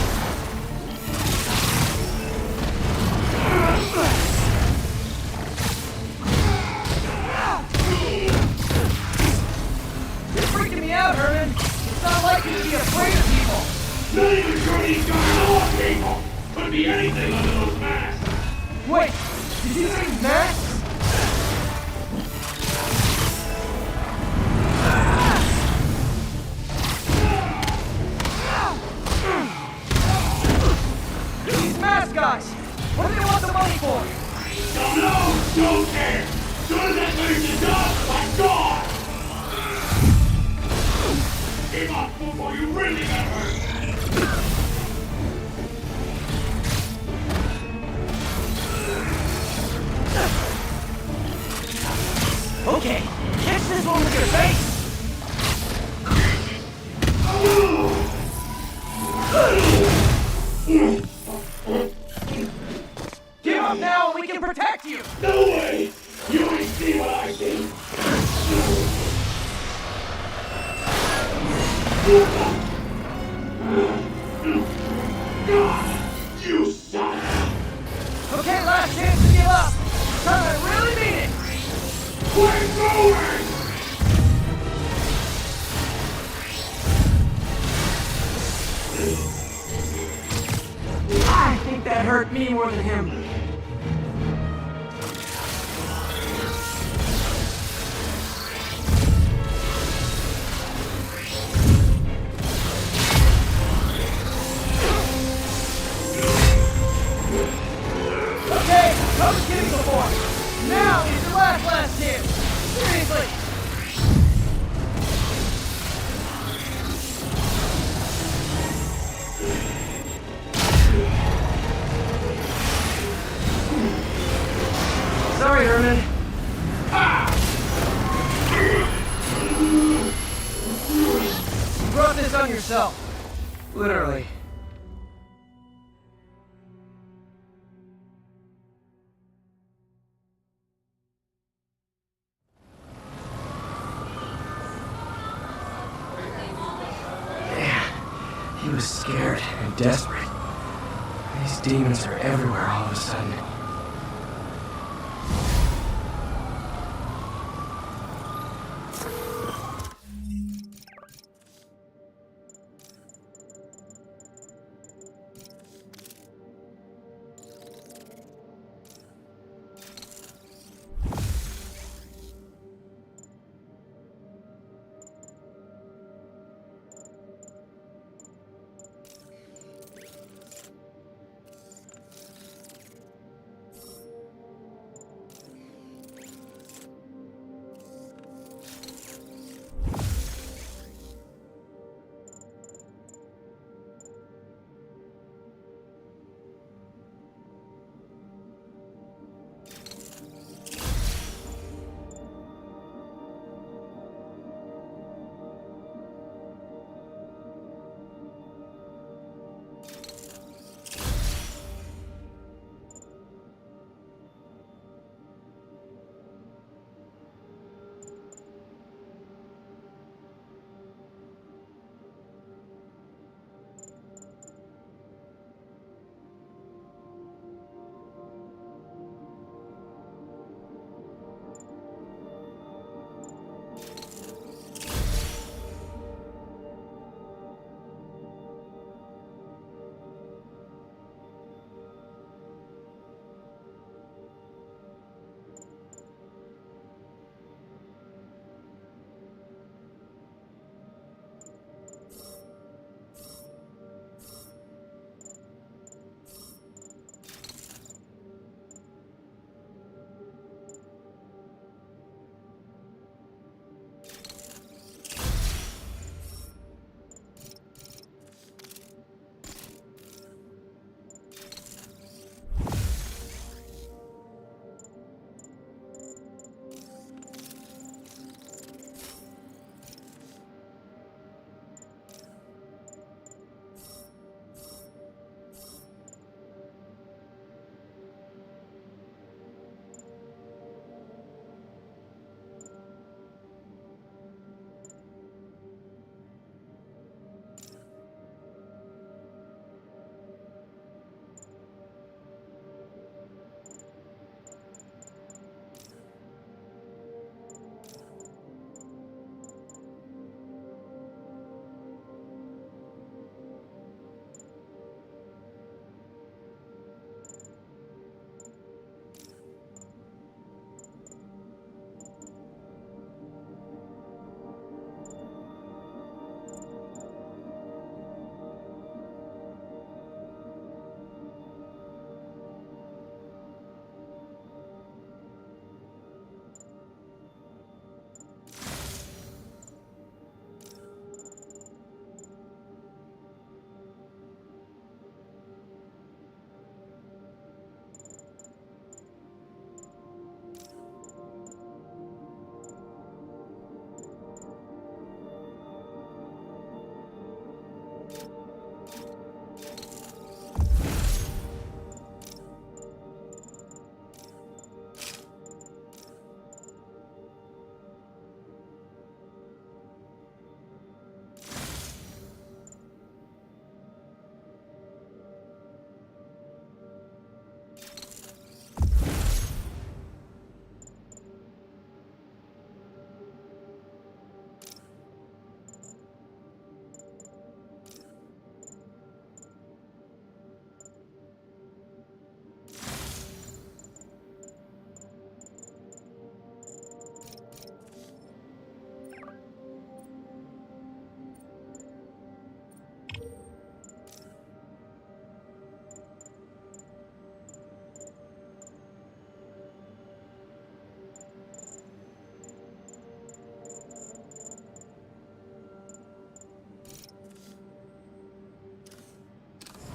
You're freaking me out, Herman. It's not like you to be afraid of people. Not even sure these guys are people! Could be anything under those masks! Wait, did you say masks? These mask guys, what do they want the money for? Don't know, don't care. Soon as I finish the job, I'm gone. Give up before you really get hurt. Okay, catch this one with your face! Give up now and we can protect you! No way! You ain't see what I see! You son! Okay, last chance to give up! Time I really mean it! We're going! I think that hurt me more than him. Okay, I was kidding before. Now is your last chance. Seriously. Sorry, Herman. You brought this on yourself. Literally. Yeah, he was scared and desperate. These demons are everywhere all of a sudden.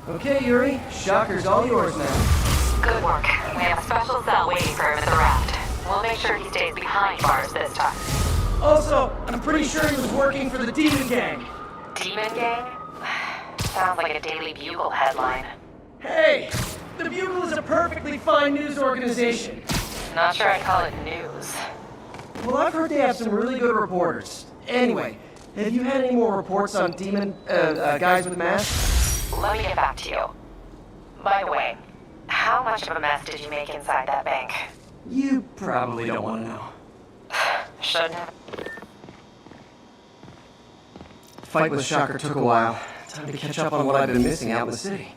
Okay, Yuri. Shocker's all yours now. Good work. We have a special cell waiting for him at the raft. We'll make sure he stays behind bars this time. Also, I'm pretty sure he was working for the Demon Gang. Demon Gang? Sounds like a Daily Bugle headline. Hey! The Bugle is a perfectly fine news organization. Not sure I'd call it news. Well, I've heard they have some really good reporters. Anyway, have you had any more reports on demon, guys with masks? Let me get back to you. By the way, how much of a mess did you make inside that bank? You probably don't want to know. Shouldn't have. Fight with Shocker took a while. Time to catch up on what I've been missing out in the city.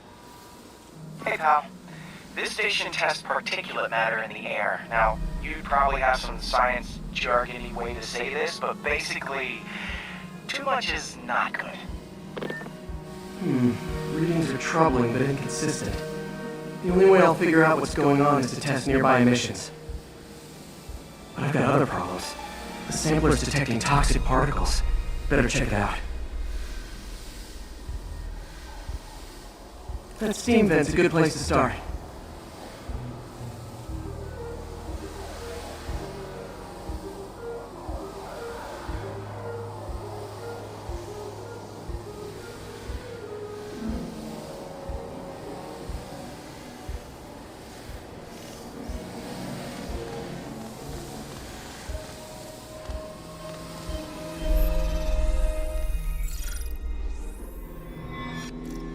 Hey, pal. This station tests particulate matter in the air. Now, you'd probably have some science jargony way to say this, but basically, too much is not good. Readings are troubling but inconsistent. The only way I'll figure out what's going on is to test nearby emissions. But I've got other problems. The sampler's detecting toxic particles. Better check it out. That steam vent's a good place to start.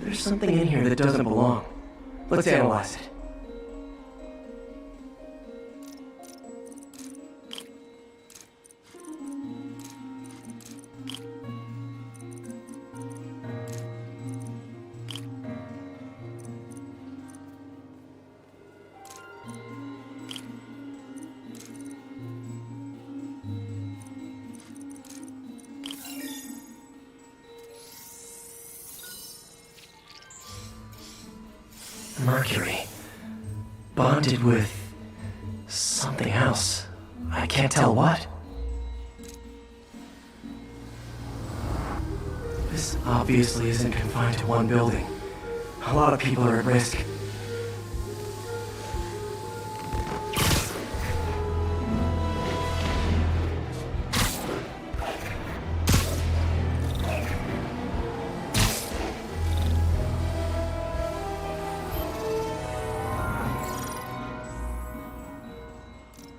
There's something in here that doesn't belong. Let's analyze it. Mercury. Bonded with something else. I can't tell what. This obviously isn't confined to one building. A lot of people are at risk.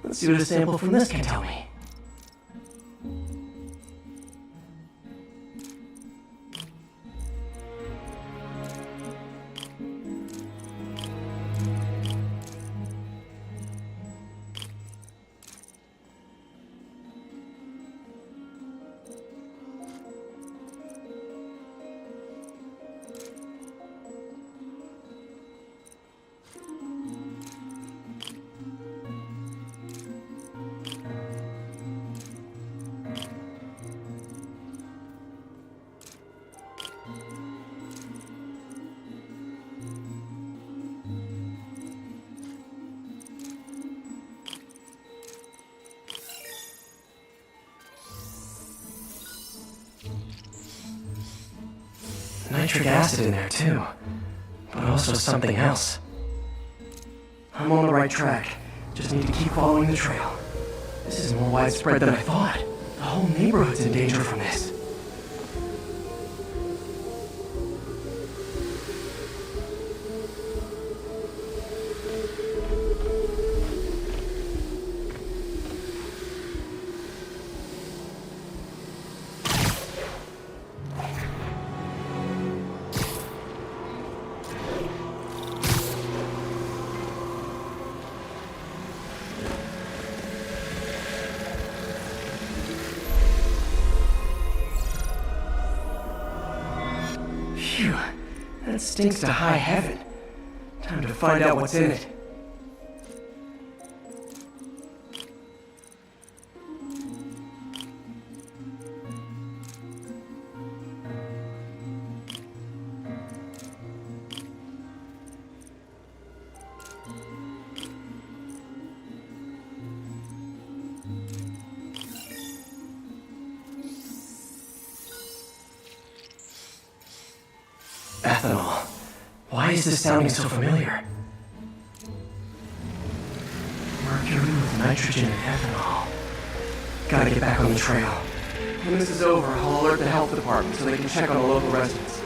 Let's see what a sample from this can tell me. Nitric acid in there too, but also something else. I'm on the right track, just need to keep following the trail. This is more widespread than I thought. The whole neighborhood's in danger from this. Phew, that stinks to high heaven. Time to find out what's in it. Ethanol. is this sounding so familiar? Mercury with nitrogen and ethanol. Gotta get back on the trail. When this is over, I'll alert the health department so they can check on the local residents.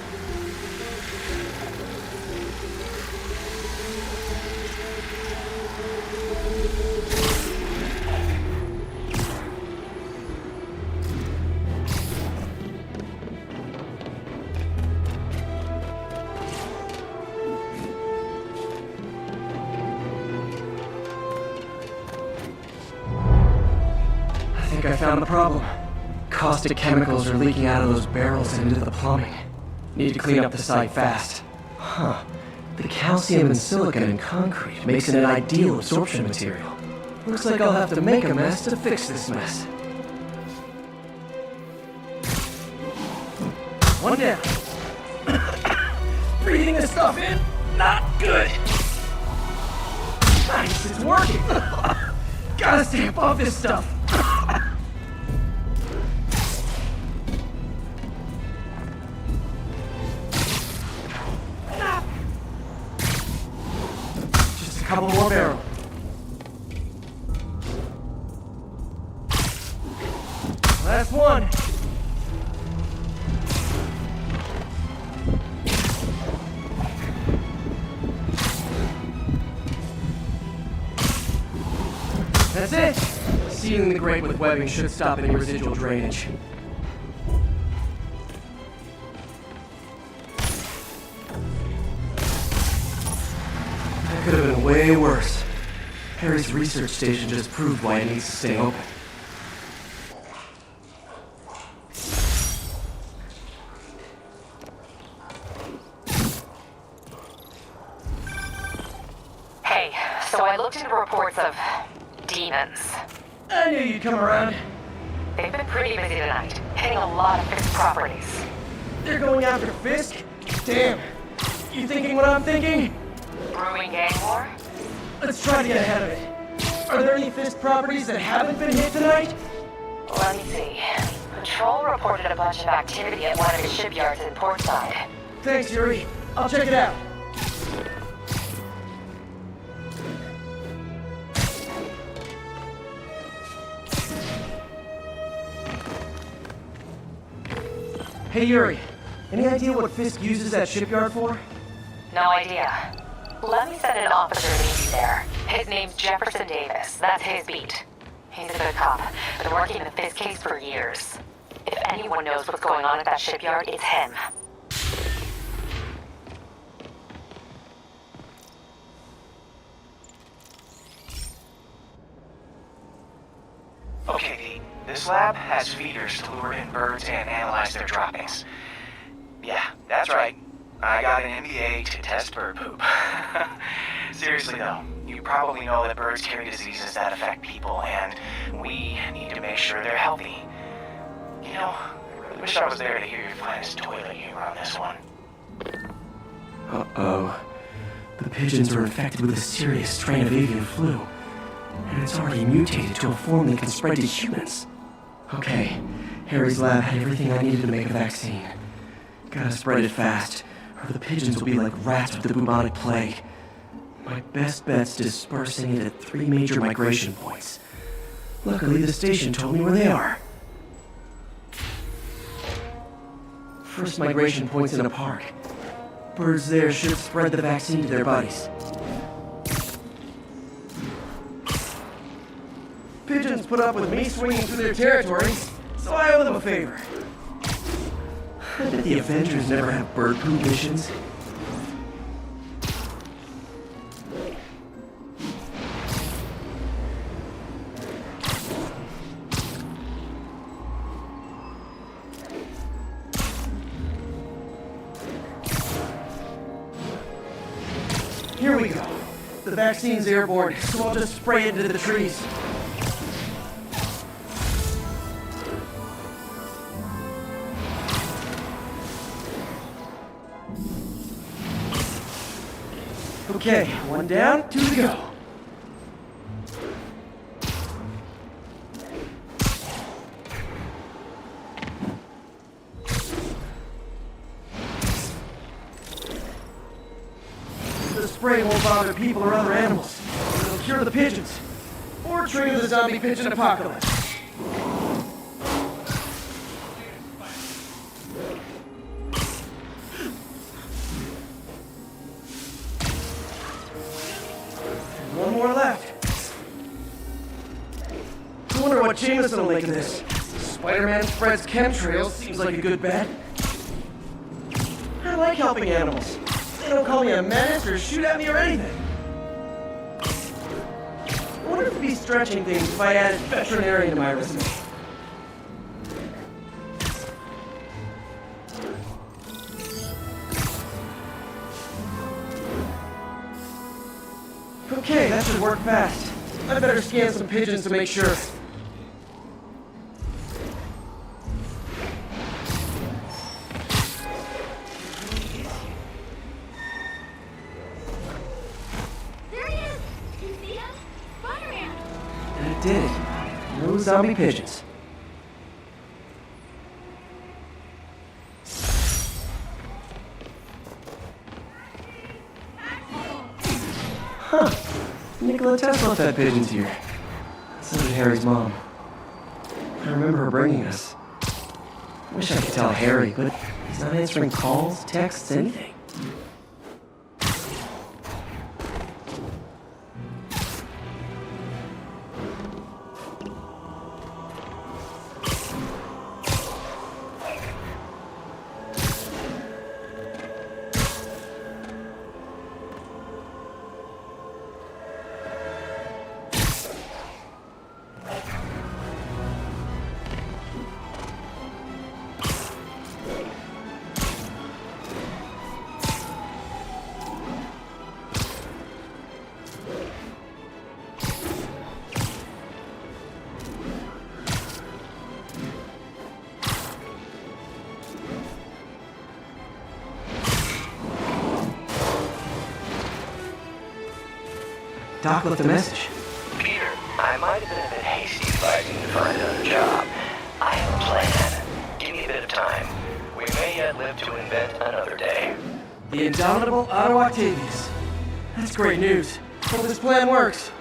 I think I found the problem. Caustic chemicals are leaking out of those barrels and into the plumbing. Need to clean up the site fast. Huh. The calcium and silicon in concrete makes it an ideal absorption material. Looks like I'll have to make a mess to fix this mess. One down. Breathing this stuff in, not good. Nice, it's working. Gotta stay above this stuff. Just a couple more barrels. Last one. That's it! Sealing the grate with webbing should stop any residual drainage. That could have been way worse. Harry's research station just proved why it needs to stay open. Hey, so I looked into reports of demons. I knew you'd come around. They've been pretty busy tonight, hitting a lot of Fisk properties. They're going after Fisk? Damn. You thinking what I'm thinking? Brewing gang war? Let's try to get ahead of it. Are there any Fisk properties that haven't been hit tonight? Let me see. Patrol reported a bunch of activity at one of his shipyards in Portside. Thanks, Yuri. I'll check it out. Hey, Yuri. Any idea what Fisk uses that shipyard for? No idea. Let me send an officer to meet you there. His name's Jefferson Davis. That's his beat. He's a good cop. Been working the Fisk case for years. If anyone knows what's going on at that shipyard, it's him. Okay, Pete. This lab has feeders to lure in birds and analyze their droppings. Yeah, that's right. I got an MBA to test bird poop. Seriously though, you probably know that birds carry diseases that affect people, and we need to make sure they're healthy. You know, I really wish I was there to hear your finest toilet humor on this one. Uh-oh. The pigeons are infected with a serious strain of avian flu. And it's already mutated to a form that can spread to humans. Okay, Harry's lab had everything I needed to make a vaccine. Gotta spread it fast, or the pigeons will be like rats with the bubonic plague. My best bet's dispersing it at 3 major migration points. Luckily, the station told me where they are. First migration point's in a park. Birds there should spread the vaccine to their buddies. Pigeons put up with me swinging through their territories, so I owe them a favor. I bet the Avengers never have bird poop missions. Here we go. The vaccine's airborne, so I'll just spray it into the trees. Okay, 1 down, 2 to go. won't bother people or other animals. It'll cure the pigeons. Or trigger the zombie pigeon apocalypse. One more left. I wonder what Jameson will make of this. Spider-Man spreads chemtrails seems like a good bet. I like helping animals. They don't call me a menace or shoot at me or anything. I wonder if it'd be stretching things if I added veterinarian to my resume. Okay, that should work fast. I better scan some pigeons to make sure. There he is! You see him? Spider-Man! That did it. No zombie pigeons. Huh. Nikola Tesla fed pigeons here. So did Harry's mom. I remember her bringing us. Wish I could tell Harry, but he's not answering calls, texts, anything. Doc left a message. Peter, I might have been a bit hasty advising you to find another job. I have a plan. Give me a bit of time. We may yet live to invent another day. The indomitable Otto Octavius. That's great news. Hope this plan works.